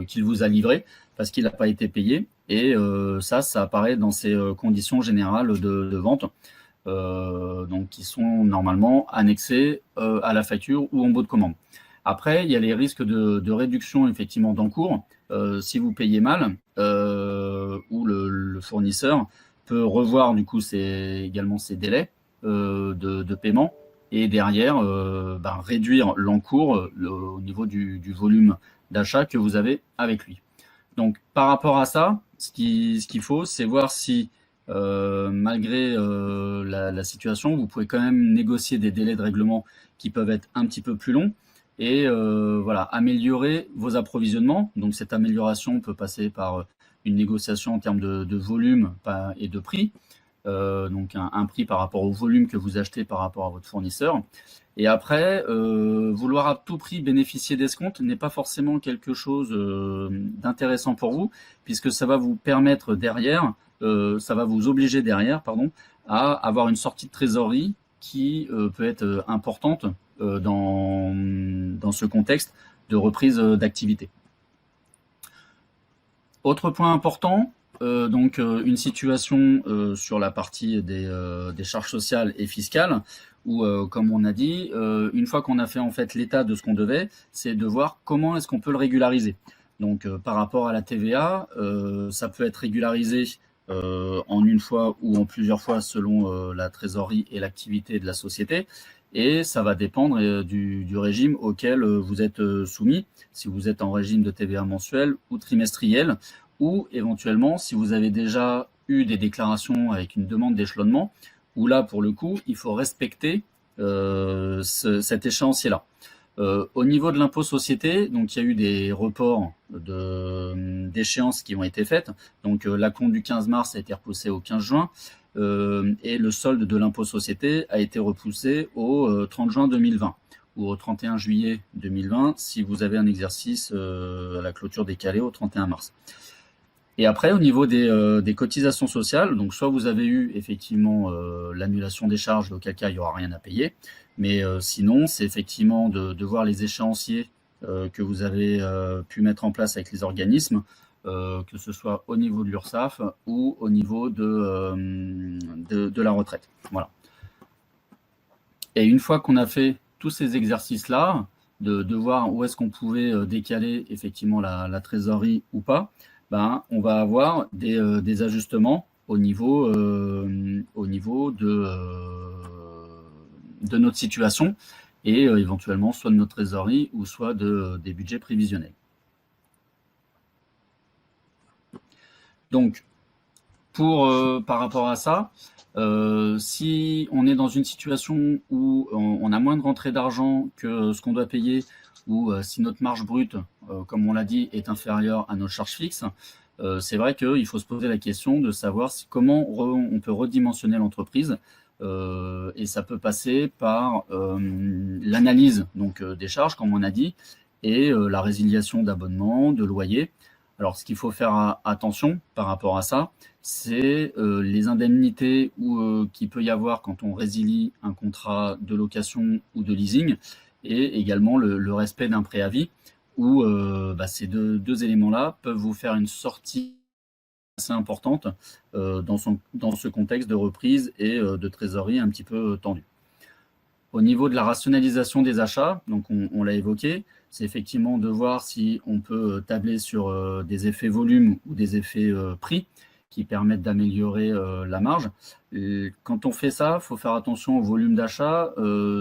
qu'il vous a livrée parce qu'il n'a pas été payé, et ça apparaît dans ces conditions générales de vente, donc qui sont normalement annexées à la facture ou en bout de commande. Après, il y a les risques de réduction effectivement d'encours. Si vous payez mal, ou le fournisseur peut revoir du coup également ses délais de paiement, et derrière réduire l'encours au niveau du volume d'achat que vous avez avec lui. Donc par rapport à ça, ce qu'il faut, c'est voir si malgré la situation, vous pouvez quand même négocier des délais de règlement qui peuvent être un petit peu plus longs, et améliorer vos approvisionnements. Donc cette amélioration peut passer par une négociation en termes de volume et de prix, donc un prix par rapport au volume que vous achetez par rapport à votre fournisseur. Et après, vouloir à tout prix bénéficier d'escompte n'est pas forcément quelque chose d'intéressant pour vous, puisque ça va vous permettre derrière, ça va vous obliger derrière, pardon, à avoir une sortie de trésorerie qui peut être importante dans ce contexte de reprise d'activité. Autre point important, donc une situation sur la partie des charges sociales et fiscales, où, comme on a dit, une fois qu'on a fait en fait l'état de ce qu'on devait, c'est de voir comment est-ce qu'on peut le régulariser. Donc par rapport à la TVA, ça peut être régularisé en une fois ou en plusieurs fois selon la trésorerie et l'activité de la société. Et ça va dépendre du régime auquel vous êtes soumis, si vous êtes en régime de TVA mensuel ou trimestriel, ou éventuellement si vous avez déjà eu des déclarations avec une demande d'échelonnement, où là, pour le coup, il faut respecter cet échéancier-là. Au niveau de l'impôt société, donc il y a eu des reports d'échéances qui ont été faites. Donc l'acompte du 15 mars a été repoussé au 15 juin. Et le solde de l'impôt société a été repoussé au 30 juin 2020 ou au 31 juillet 2020 si vous avez un exercice à la clôture décalée au 31 mars. Et après, au niveau des cotisations sociales, donc soit vous avez eu effectivement l'annulation des charges, auquel cas il n'y aura rien à payer, mais sinon, c'est effectivement de voir les échéanciers que vous avez pu mettre en place avec les organismes, que ce soit au niveau de l'URSSAF ou au niveau de la retraite. Voilà. Et une fois qu'on a fait tous ces exercices-là, de voir où est-ce qu'on pouvait décaler effectivement la trésorerie ou pas, ben, on va avoir des ajustements au niveau de notre situation et éventuellement soit de notre trésorerie ou soit des budgets prévisionnels. Donc, par rapport à ça, si on est dans une situation où on a moins de rentrée d'argent que ce qu'on doit payer, ou si notre marge brute, comme on l'a dit, est inférieure à nos charges fixes, c'est vrai qu'il faut se poser la question de savoir comment on peut redimensionner l'entreprise. Et ça peut passer par l'analyse donc des charges, comme on a dit, et la résiliation d'abonnements, de loyers. Alors, ce qu'il faut faire attention par rapport à ça, c'est les indemnités qu'il peut y avoir quand on résilie un contrat de location ou de leasing, et également le respect d'un préavis, où ces deux éléments-là peuvent vous faire une sortie assez importante dans ce contexte de reprise et de trésorerie un petit peu tendue. Au niveau de la rationalisation des achats, donc on l'a évoqué, c'est effectivement de voir si on peut tabler sur des effets volume ou des effets prix qui permettent d'améliorer la marge. Et quand on fait ça, il faut faire attention au volume d'achat.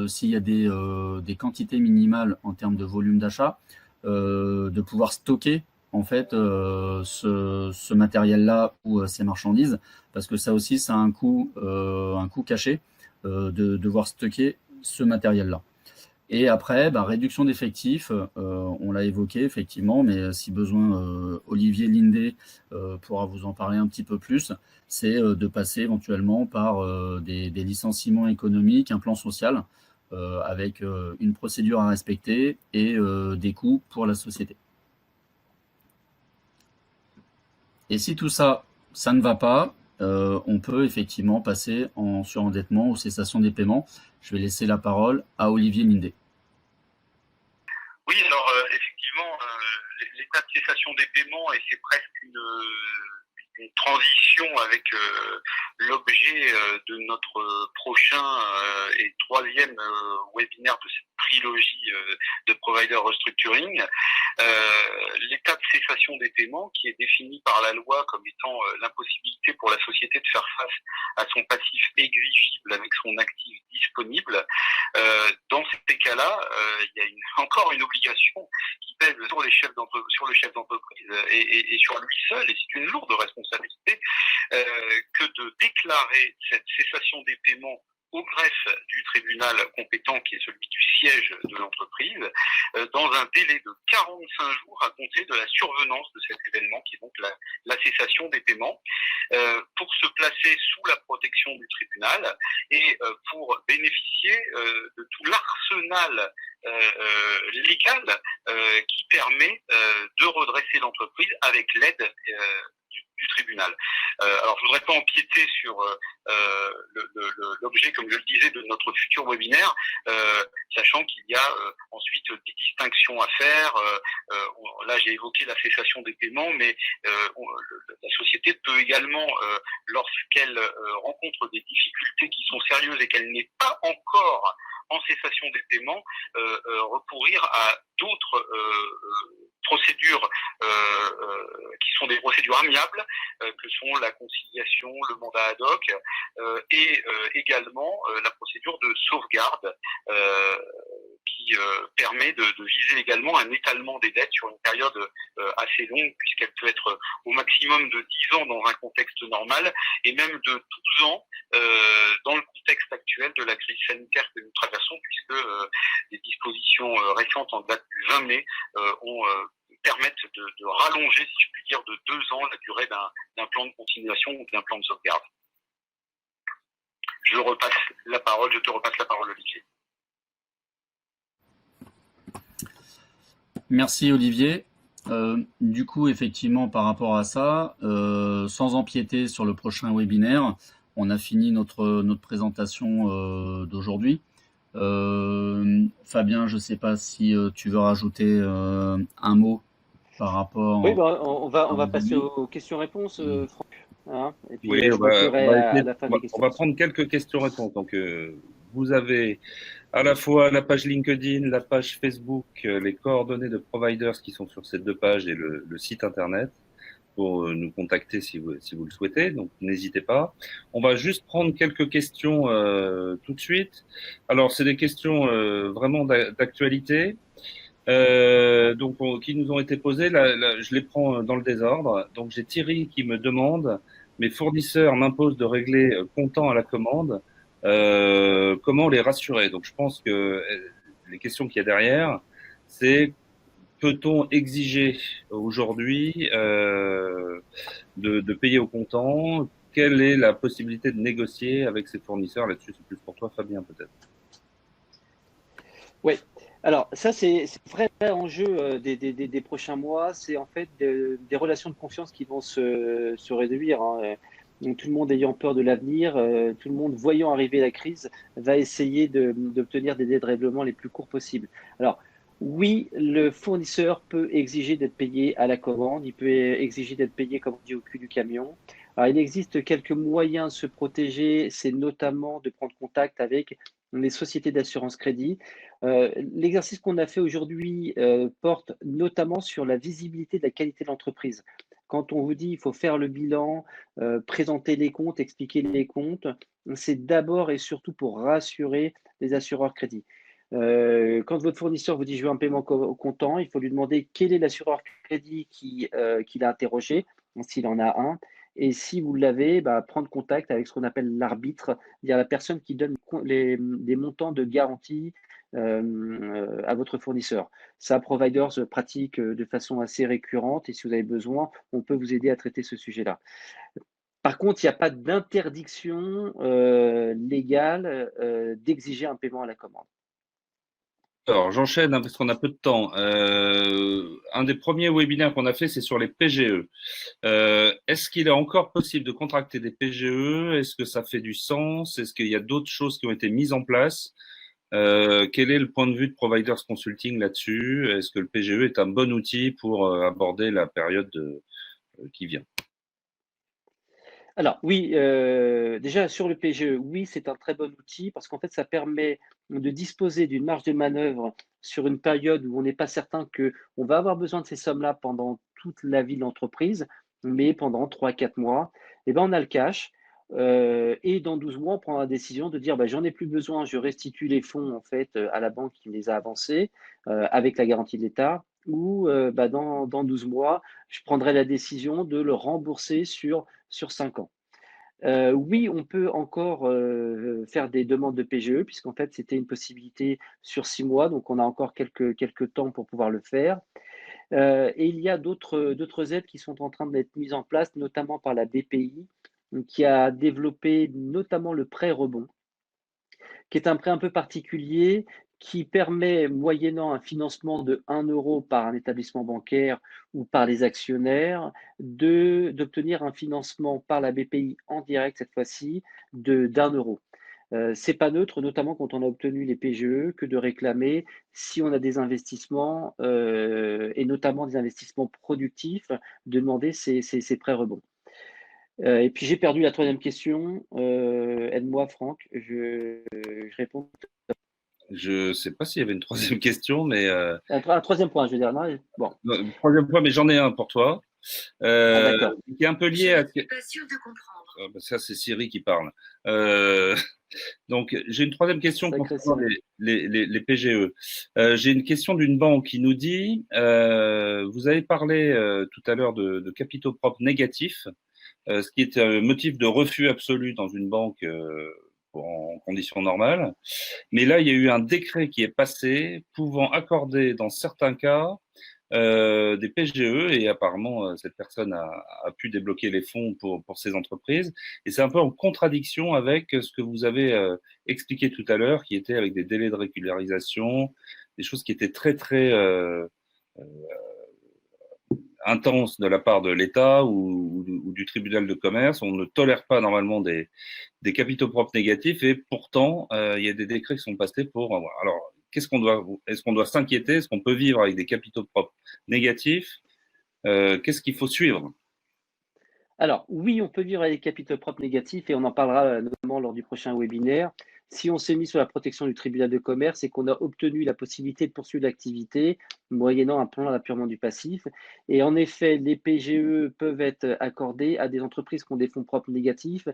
S'il y a des quantités minimales en termes de volume d'achat, de pouvoir stocker en fait ce matériel-là ou ces marchandises, parce que ça aussi, ça a un coût caché de devoir stocker ce matériel-là. Et après, réduction d'effectifs, on l'a évoqué effectivement, mais si besoin, Olivier Lindé pourra vous en parler un petit peu plus, c'est de passer éventuellement par des licenciements économiques, un plan social, avec une procédure à respecter et des coûts pour la société. Et si tout ça, ça ne va pas, on peut effectivement passer en surendettement ou cessation des paiements. Je vais laisser la parole à Olivier Lindé. Oui, alors effectivement, l'état de cessation des paiements, et c'est presque une transition avec l'objet de notre prochain et troisième webinaire de cette trilogie de Provider Restructuring. L'état de cessation des paiements, qui est défini par la loi comme étant l'impossibilité pour la société de faire face à son passif exigible avec son actif disponible. Dans ces cas-là, il y a encore une obligation qui pèse sur le chef d'entreprise et sur lui seul, et c'est une lourde responsabilité que de déclarer cette cessation des paiements au greffe du tribunal compétent, qui est celui du siège de l'entreprise, dans un délai de 45 jours à compter de la survenance de cet événement, qui est donc la cessation des paiements, pour se placer sous la protection du tribunal et pour bénéficier de tout l'arsenal légal qui permet de redresser l'entreprise avec l'aide du tribunal. Alors, je voudrais pas empiéter sur l'objet, comme je le disais, de notre futur webinaire, sachant qu'il y a ensuite des distinctions à faire. Là, j'ai évoqué la cessation des paiements, mais la société peut également, lorsqu'elle rencontre des difficultés qui sont sérieuses et qu'elle n'est pas encore en cessation des paiements, recourir à d'autres procédures qui sont des procédures amiables, que sont la conciliation, le mandat ad hoc, et également la procédure de sauvegarde qui permet de viser également un étalement des dettes sur une période assez longue, puisqu'elle peut être au maximum de 10 ans dans un contexte normal, et même de 12 ans dans le contexte actuel de la crise sanitaire que nous traversons, puisque les dispositions récentes en date du 20 mai permettent de rallonger, si je puis dire, de 2 ans la durée d'un plan de continuation ou d'un plan de sauvegarde. Je te repasse la parole, Olivier. Merci Olivier. Du coup, effectivement, par rapport à ça, sans empiéter sur le prochain webinaire, on a fini notre présentation d'aujourd'hui. Fabien, je ne sais pas si tu veux rajouter un mot par rapport. Oui, on va passer aux questions-réponses, Franck. Hein, et puis oui, je conclurai à la fin des questions. On va prendre quelques questions-réponses. Donc, vous avez à la fois la page LinkedIn, la page Facebook, les coordonnées de providers qui sont sur ces 2 pages et le site internet pour nous contacter si vous le souhaitez. Donc, n'hésitez pas. On va juste prendre quelques questions tout de suite. Alors, c'est des questions vraiment d'actualité. Donc, qui nous ont été posées. Je les prends dans le désordre. Donc, j'ai Thierry qui me demande: mes fournisseurs m'imposent de régler comptant à la commande. Comment les rassurer? Donc, je pense que les questions qu'il y a derrière, c'est: peut-on exiger aujourd'hui de payer au comptant? Quelle est la possibilité de négocier avec ses fournisseurs là-dessus? C'est plus pour toi, Fabien, peut-être. Oui. Alors, ça, c'est vrai enjeu des prochains mois. C'est en fait des relations de confiance qui vont se réduire. Hein. Donc, tout le monde ayant peur de l'avenir, tout le monde voyant arriver la crise, va essayer d'obtenir des délais de règlement les plus courts possibles. Alors, oui, le fournisseur peut exiger d'être payé à la commande. Il peut exiger d'être payé, comme on dit, au cul du camion. Alors, il existe quelques moyens de se protéger. C'est notamment de prendre contact avec les sociétés d'assurance crédit. L'exercice qu'on a fait aujourd'hui porte notamment sur la visibilité de la qualité de l'entreprise. Quand on vous dit il faut faire le bilan, présenter les comptes, expliquer les comptes, c'est d'abord et surtout pour rassurer les assureurs crédit. Quand votre fournisseur vous dit je veux un paiement comptant, il faut lui demander quel est l'assureur crédit qu'il a interrogé, s'il en a un. Et si vous l'avez, prendre contact avec ce qu'on appelle l'arbitre, c'est-à-dire la personne qui donne des montants de garantie à votre fournisseur. Ça, Providers pratique de façon assez récurrente et si vous avez besoin, on peut vous aider à traiter ce sujet-là. Par contre, il n'y a pas d'interdiction légale d'exiger un paiement à la commande. Alors, j'enchaîne parce qu'on a peu de temps. Un des premiers webinaires qu'on a fait, c'est sur les PGE. Est-ce qu'il est encore possible de contracter des PGE? Est-ce que ça fait du sens? Est-ce qu'il y a d'autres choses qui ont été mises en place? Quel est le point de vue de Providers Consulting là-dessus? Est-ce que le PGE est un bon outil pour aborder la période qui vient? Alors oui, déjà sur le PGE, oui, c'est un très bon outil parce qu'en fait, ça permet de disposer d'une marge de manœuvre sur une période où on n'est pas certain qu'on va avoir besoin de ces sommes-là pendant toute la vie de l'entreprise, mais pendant 3-4 mois, eh ben, on a le cash. Et dans 12 mois, on prend la décision de dire j'en ai plus besoin, je restitue les fonds en fait à la banque qui me les a avancés avec la garantie de l'État, ou dans 12 mois, je prendrai la décision de le rembourser sur 5 ans. Oui, on peut encore faire des demandes de PGE, puisqu'en fait, c'était une possibilité sur 6 mois, donc on a encore quelques temps pour pouvoir le faire. Et il y a d'autres aides qui sont en train d'être mises en place, notamment par la BPI, qui a développé notamment le prêt rebond, qui est un prêt un peu particulier, qui permet, moyennant un financement de 1 euro par un établissement bancaire ou par les actionnaires, d'obtenir un financement par la BPI en direct cette fois-ci d'1 euro. C'est pas neutre, notamment quand on a obtenu les PGE, que de réclamer, si on a des investissements, et notamment des investissements productifs, de demander ces prêts rebonds. Et puis j'ai perdu la troisième question. Aide-moi Franck, je réponds. Je ne sais pas s'il y avait une troisième question, mais Un troisième point, je veux dire. Non, bon. Troisième point, mais j'en ai un pour toi, D'accord. qui est un peu lié à. Je ne suis pas sûre de comprendre. Ça, c'est Siri qui parle. Donc, j'ai une troisième question concernant les PGE. J'ai une question d'une banque qui nous dit, vous avez parlé tout à l'heure de capitaux propres négatifs, ce qui est un motif de refus absolu dans une banque en conditions normales. Mais là, il y a eu un décret qui est passé pouvant accorder dans certains cas des PGE, et apparemment cette personne a pu débloquer les fonds pour ces entreprises, et c'est un peu en contradiction avec ce que vous avez expliqué tout à l'heure, qui était avec des délais de régularisation, des choses qui étaient très très intenses de la part de l'État ou du tribunal de commerce. On ne tolère pas normalement des capitaux propres négatifs, et pourtant il y a des décrets qui sont passés pour avoir. Alors, est-ce qu'on doit s'inquiéter? Est-ce qu'on peut vivre avec des capitaux propres négatifs? Qu'est-ce qu'il faut suivre? Alors, oui, on peut vivre avec des capitaux propres négatifs, et on en parlera notamment lors du prochain webinaire. Si on s'est mis sous la protection du tribunal de commerce et qu'on a obtenu la possibilité de poursuivre l'activité, moyennant un plan d'appurement du passif. Et en effet, les PGE peuvent être accordés à des entreprises qui ont des fonds propres négatifs,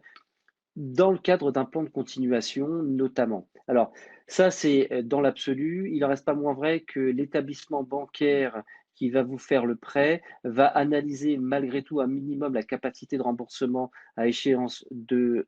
dans le cadre d'un plan de continuation notamment. Alors ça, c'est dans l'absolu. Il n'en reste pas moins vrai que l'établissement bancaire qui va vous faire le prêt va analyser malgré tout un minimum la capacité de remboursement à échéance de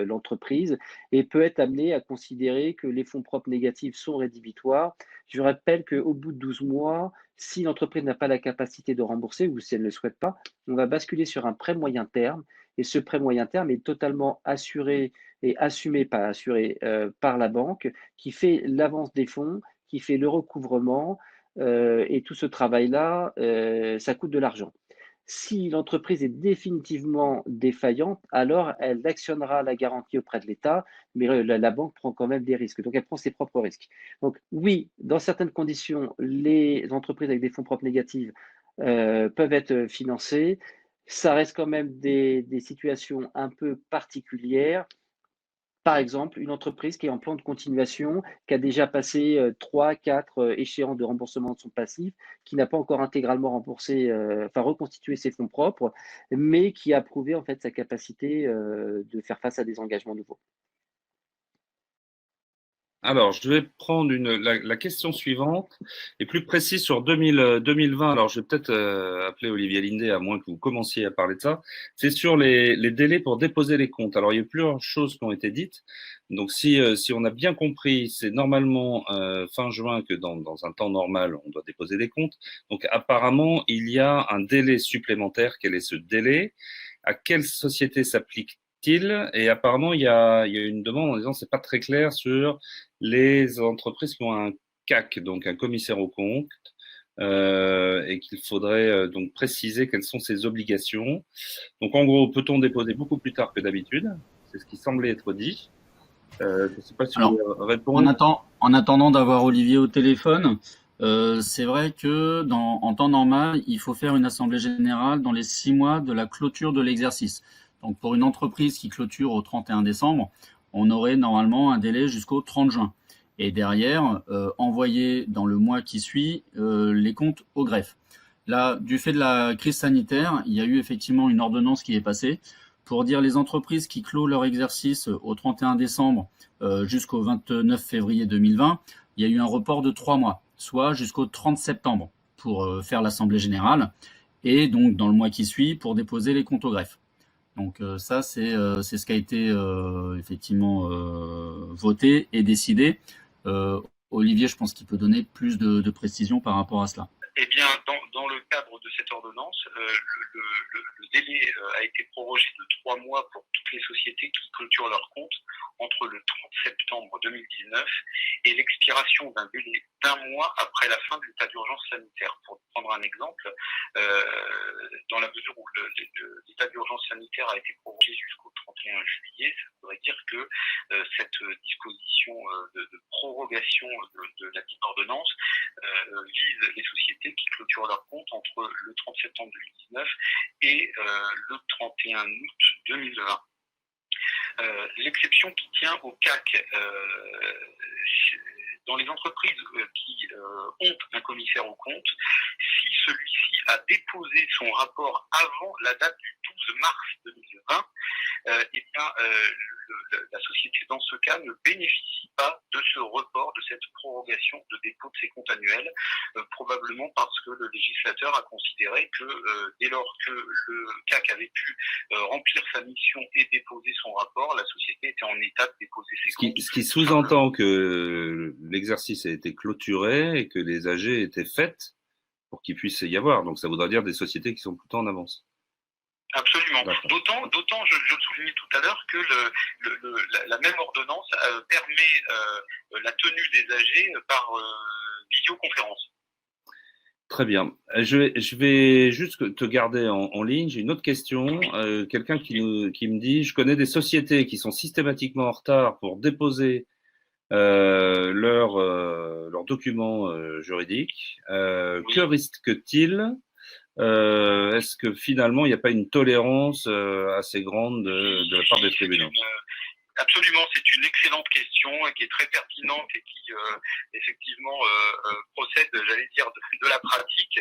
l'entreprise, et peut être amené à considérer que les fonds propres négatifs sont rédhibitoires. Je rappelle qu'au bout de 12 mois, si l'entreprise n'a pas la capacité de rembourser, ou si elle ne le souhaite pas, on va basculer sur un prêt moyen terme. Et ce prêt moyen terme est totalement assuré et assumé, pas assuré, par la banque, qui fait l'avance des fonds, qui fait le recouvrement, et tout ce travail-là, ça coûte de l'argent. Si l'entreprise est définitivement défaillante, alors elle actionnera la garantie auprès de l'État, mais la banque prend quand même des risques. Donc, elle prend ses propres risques. Donc, oui, dans certaines conditions, les entreprises avec des fonds propres négatifs peuvent être financées. Ça reste quand même des situations un peu particulières. Par exemple, une entreprise qui est en plan de continuation, qui a déjà passé 3, 4 échéances de remboursement de son passif, qui n'a pas encore intégralement remboursé, reconstitué ses fonds propres, mais qui a prouvé en fait sa capacité de faire face à des engagements nouveaux. Alors, je vais prendre la question suivante, et plus précise sur 2020. Alors, je vais peut-être appeler Olivier Lindet, à moins que vous commenciez à parler de ça. C'est sur les délais pour déposer les comptes. Alors, il y a plusieurs choses qui ont été dites. Donc, si on a bien compris, c'est normalement fin juin que dans un temps normal, on doit déposer les comptes. Donc, apparemment, il y a un délai supplémentaire. Quel est ce délai? À quelle société s'applique? Et apparemment, il y a une demande en disant que c'est pas très clair sur les entreprises qui ont un CAC, donc un commissaire aux comptes, et qu'il faudrait donc préciser quelles sont ses obligations. Donc en gros, peut-on déposer beaucoup plus tard que d'habitude? C'est ce qui semblait être dit. Je ne sais pas si vous répondez. En attendant d'avoir Olivier au téléphone, c'est vrai que en temps normal, il faut faire une assemblée générale dans les 6 mois de la clôture de l'exercice. Donc pour une entreprise qui clôture au 31 décembre, on aurait normalement un délai jusqu'au 30 juin. Et derrière, envoyer dans le mois qui suit les comptes au greffe. Là, du fait de la crise sanitaire, il y a eu effectivement une ordonnance qui est passée pour dire les entreprises qui clôt leur exercice au 31 décembre jusqu'au 29 février 2020, il y a eu un report de 3 mois, soit jusqu'au 30 septembre pour faire l'assemblée générale, et donc dans le mois qui suit pour déposer les comptes au greffe. Donc ça, c'est ce qui a été effectivement voté et décidé. Olivier, je pense qu'il peut donner plus de précisions par rapport à cela. Eh bien, dans le cadre de cette ordonnance, le délai a été prorogé de 3 mois pour toutes les sociétés qui clôturent leurs comptes entre le 30 septembre 2019 et l'expiration d'un délai d'1 mois après la fin de l'état d'urgence sanitaire. Pour prendre un exemple, dans la mesure où l'état d'urgence sanitaire a été prorogé jusqu'au 31 juillet, ça voudrait dire que cette disposition de prorogation de la dite ordonnance vise les sociétés qui clôturent leurs comptes entre le 30 septembre 2019 et le 31 août 2020. L'exception qui tient au CAC, dans les entreprises qui ont un commissaire aux comptes, si celui-ci a déposé son rapport avant la date du 12 mars 2020, eh bien, la société, dans ce cas, ne bénéficie pas de ce report, de cette prorogation de dépôt de ses comptes annuels, probablement parce que le législateur a considéré que dès lors que le CAC avait pu remplir sa mission et déposer son rapport, la société était en état de déposer ses comptes. Ce qui sous-entend que l'exercice a été clôturé et que les AG étaient faites pour qu'il puisse y avoir. Donc ça voudra dire des sociétés qui sont plutôt en avance. Absolument. D'autant, je le soulignais tout à l'heure, que la même ordonnance permet la tenue des AG par visioconférence. Très bien. Je vais juste te garder en ligne. J'ai une autre question. Quelqu'un qui me dit, je connais des sociétés qui sont systématiquement en retard pour déposer leurs documents juridiques. Oui. Que risque-t-il ? Est-ce que finalement il n'y a pas une tolérance assez grande de la part des tribunaux ? Absolument, c'est une excellente question et qui est très pertinente et qui effectivement procède, j'allais dire, de la pratique.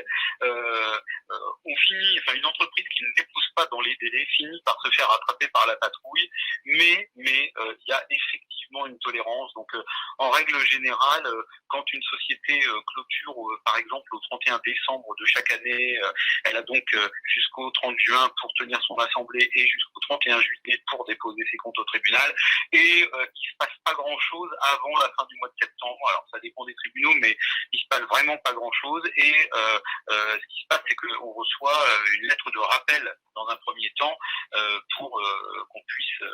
Une entreprise qui ne dépose pas dans les délais finit par se faire attraper par la patrouille, mais il y a effectivement une tolérance. Donc en règle générale, quand une société clôture par exemple au 31 décembre de chaque année, elle a donc jusqu'au 30 juin pour tenir son assemblée et jusqu'au 31 juillet pour déposer ses comptes au tribunal. Et il se passe pas grand-chose avant la fin du mois de septembre. Alors ça dépend des tribunaux, mais il se passe vraiment pas grand-chose. Et ce qui se passe, c'est qu'on reçoit une lettre de rappel dans un premier temps pour qu'on puisse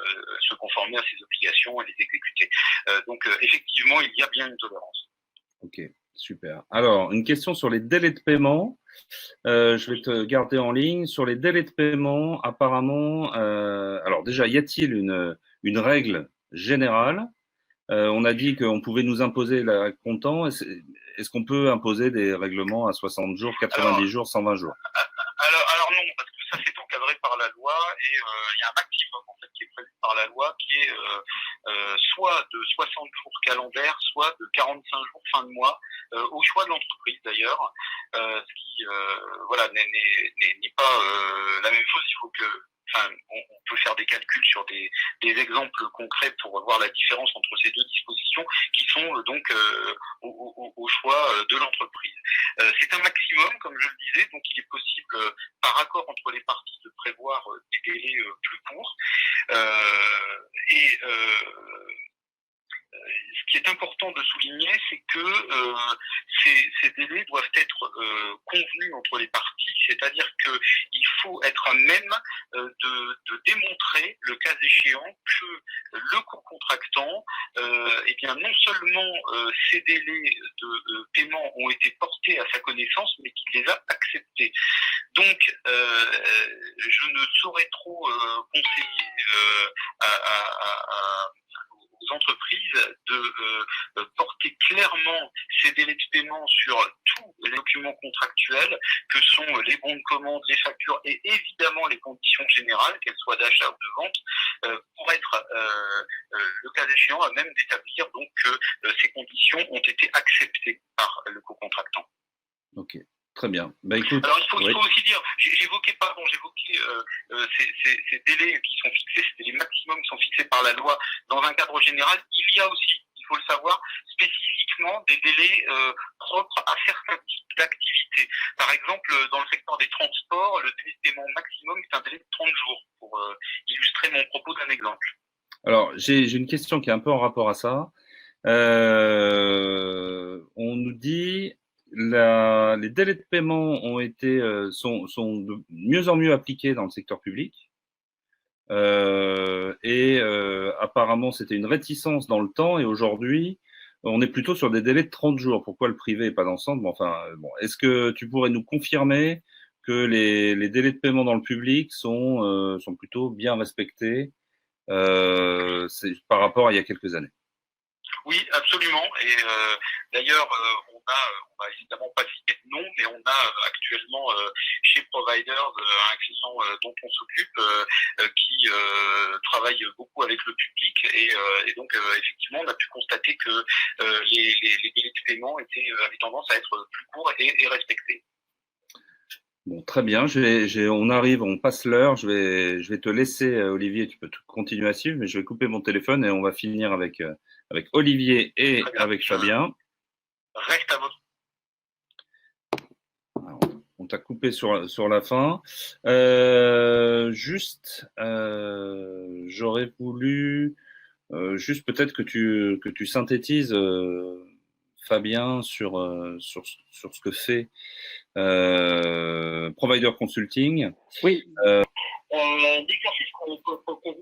se conformer à ses obligations et les exécuter. Donc effectivement, il y a bien une tolérance. Ok, super. Alors, une question sur les délais de paiement. Je vais te garder en ligne. Sur les délais de paiement, apparemment, alors déjà, y a-t-il une règle générale? On a dit qu'on pouvait nous imposer la comptant. Est-ce qu'on peut imposer des règlements à 60 jours, 90 jours, 120 jours? Alors non, parce que ça c'est encadré par la loi et il y a un maximum en fait qui est prévu par la loi qui est soit de 60 jours calendaires, soit de 45 jours fin de mois, au choix de l'entreprise d'ailleurs, ce qui n'est pas la même chose. Il faut que on peut faire des calculs sur des exemples concrets pour voir la différence entre ces deux dispositions qui sont donc au choix de l'entreprise. C'est un maximum, comme je le disais, donc il est possible, par accord entre les parties, de prévoir des délais plus courts. Ce qui est important de souligner, c'est que ces délais doivent être convenus entre les parties, c'est-à-dire qu'il faut être à même de démontrer, le cas échéant, que le co-contractant, non seulement ces délais de paiement ont été portés à sa connaissance, mais qu'il les a acceptés. Donc, je ne saurais trop conseiller aux entreprises de porter clairement ces délais de paiement sur tous les documents contractuels que sont les bons de commande, les factures et évidemment les conditions générales, qu'elles soient d'achat ou de vente, pour être le cas échéant à même d'établir donc que ces conditions ont été acceptées par le co-contractant. Ok. Très bien. Écoute, alors, il faut aussi dire, j'évoquais ces délais qui sont fixés, ces délais maximums qui sont fixés par la loi dans un cadre général. Il y a aussi, il faut le savoir, spécifiquement des délais propres à certains types d'activités. Par exemple, dans le secteur des transports, le délai de paiement maximum est un délai de 30 jours pour pour illustrer mon propos d'un exemple. Alors, j'ai une question qui est un peu en rapport à ça. On nous dit les délais de paiement sont de mieux en mieux appliqués dans le secteur public. Apparemment, c'était une réticence dans le temps et aujourd'hui, on est plutôt sur des délais de 30 jours. Pourquoi le privé et pas l'ensemble? Est-ce que tu pourrais nous confirmer que les délais de paiement dans le public sont plutôt bien respectés par rapport à il y a quelques années? Oui, absolument. Et d'ailleurs, on va évidemment pas citer de nom, mais on a actuellement chez Providers un client dont on s'occupe qui travaille beaucoup avec le public et donc effectivement, on a pu constater que les délais de paiement avaient tendance à être plus courts et respectés. Bon, très bien. On passe l'heure. Je vais te laisser, Olivier. Tu peux continuer à suivre, mais je vais couper mon téléphone et on va finir avec Olivier et avec Fabien. Reste à votre. Alors, on t'a coupé sur la fin. J'aurais voulu juste peut-être que tu synthétises, Fabien, sur ce que fait Provider Consulting. Oui. L'exercice qu'on vous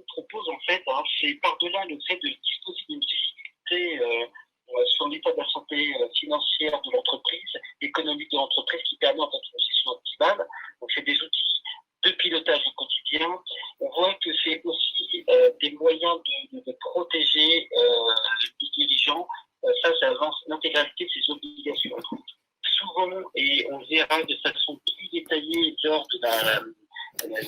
propose, en fait, c'est par-delà le fait de disposer d'une visibilité sur l'état de la santé financière de l'entreprise, économique de l'entreprise, qui permet en fait une gestion optimale. Donc, c'est des outils de pilotage au quotidien. On voit que c'est aussi des moyens de protéger les dirigeants face à l'intégralité de ces obligations. Souvent, et on verra de façon plus détaillée lors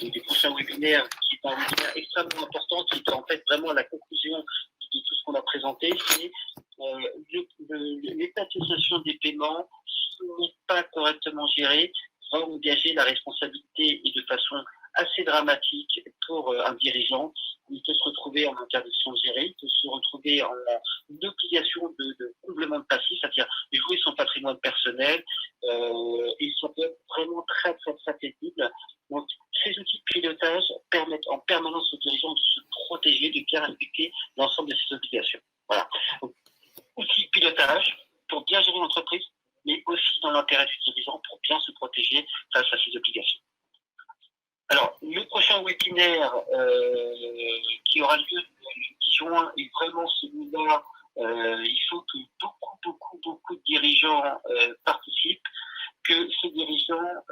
des prochains webinaires, qui est un webinaire extrêmement important, qui est en fait vraiment la conclusion de tout ce qu'on a présenté, c'est l'état de cessation des paiements, s'il n'est pas correctement géré, va engager la responsabilité et de façon assez dramatique pour un dirigeant. Il peut se retrouver en interdiction de gérer, il peut se retrouver en obligation de comblement de passif, c'est-à-dire jouer son patrimoine personnel, et ça peut être vraiment très, très, très pénible. Donc, ces outils de pilotage permettent en permanence aux dirigeants de se protéger, de bien respecter l'ensemble de ces obligations. Voilà. Donc, outils de pilotage pour bien gérer l'entreprise, mais aussi dans l'intérêt du dirigeant pour bien se protéger face à ces obligations. Alors, le prochain webinaire qui aura lieu le 10 juin est vraiment celui-là. Il faut que beaucoup de dirigeants participent, que ces dirigeants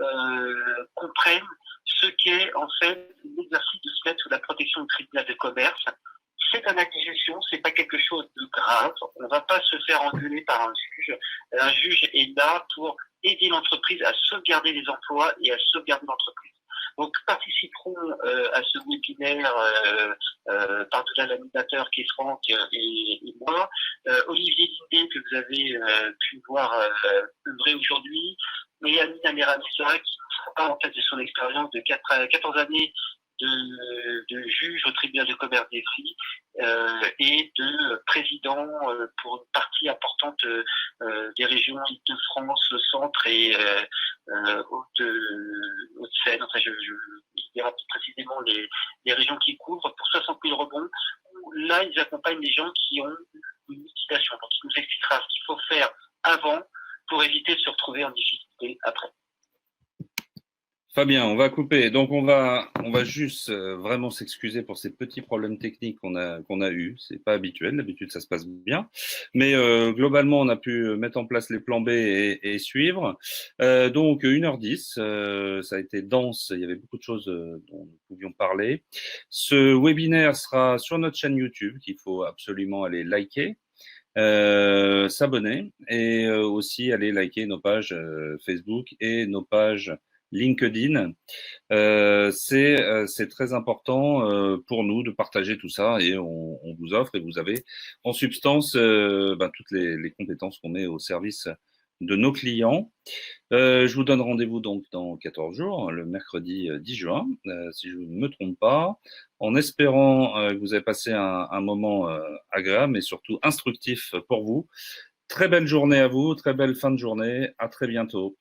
comprennent ce qu'est en fait l'exercice de se mettre sous la protection du tribunal de commerce. C'est un acte de gestion, c'est pas quelque chose de grave. On ne va pas se faire engueuler par un juge. Un juge est là pour aider l'entreprise à sauvegarder les emplois et à sauvegarder l'entreprise. Donc, participeront à ce webinaire par-delà l'animateur qui est Franck et moi, Olivier Lindé, que vous avez pu voir œuvrer aujourd'hui, et Amine Ameramissa, qui fera en fait de son expérience de 14 années de juge au tribunal de commerce d'Evry et de président pour une partie importante des régions Île-de-France, le centre et Haute-Seine. Enfin, je dirai plus précisément les régions qui couvrent pour 60 000 rebonds. Là, ils accompagnent les gens qui ont une mutilation. Donc, ils nous expliquera ce qu'il faut faire avant pour éviter de se retrouver en difficulté après. Fabien, on va couper. Donc, on va juste vraiment s'excuser pour ces petits problèmes techniques qu'on a eus. C'est pas habituel. D'habitude, ça se passe bien. Mais globalement, on a pu mettre en place les plans B et suivre. Donc, 1h10. Ça a été dense. Il y avait beaucoup de choses dont nous pouvions parler. Ce webinaire sera sur notre chaîne YouTube qu'il faut absolument aller liker. S'abonner et aussi aller liker nos pages Facebook et nos pages LinkedIn. C'est très important pour nous de partager tout ça et on vous offre et vous avez en substance toutes les compétences qu'on met au service de nos clients. Je vous donne rendez-vous donc dans 14 jours, le mercredi 10 juin, si je ne me trompe pas, en espérant que vous avez passé un moment agréable mais surtout instructif pour vous. Très belle journée à vous, très belle fin de journée, à très bientôt.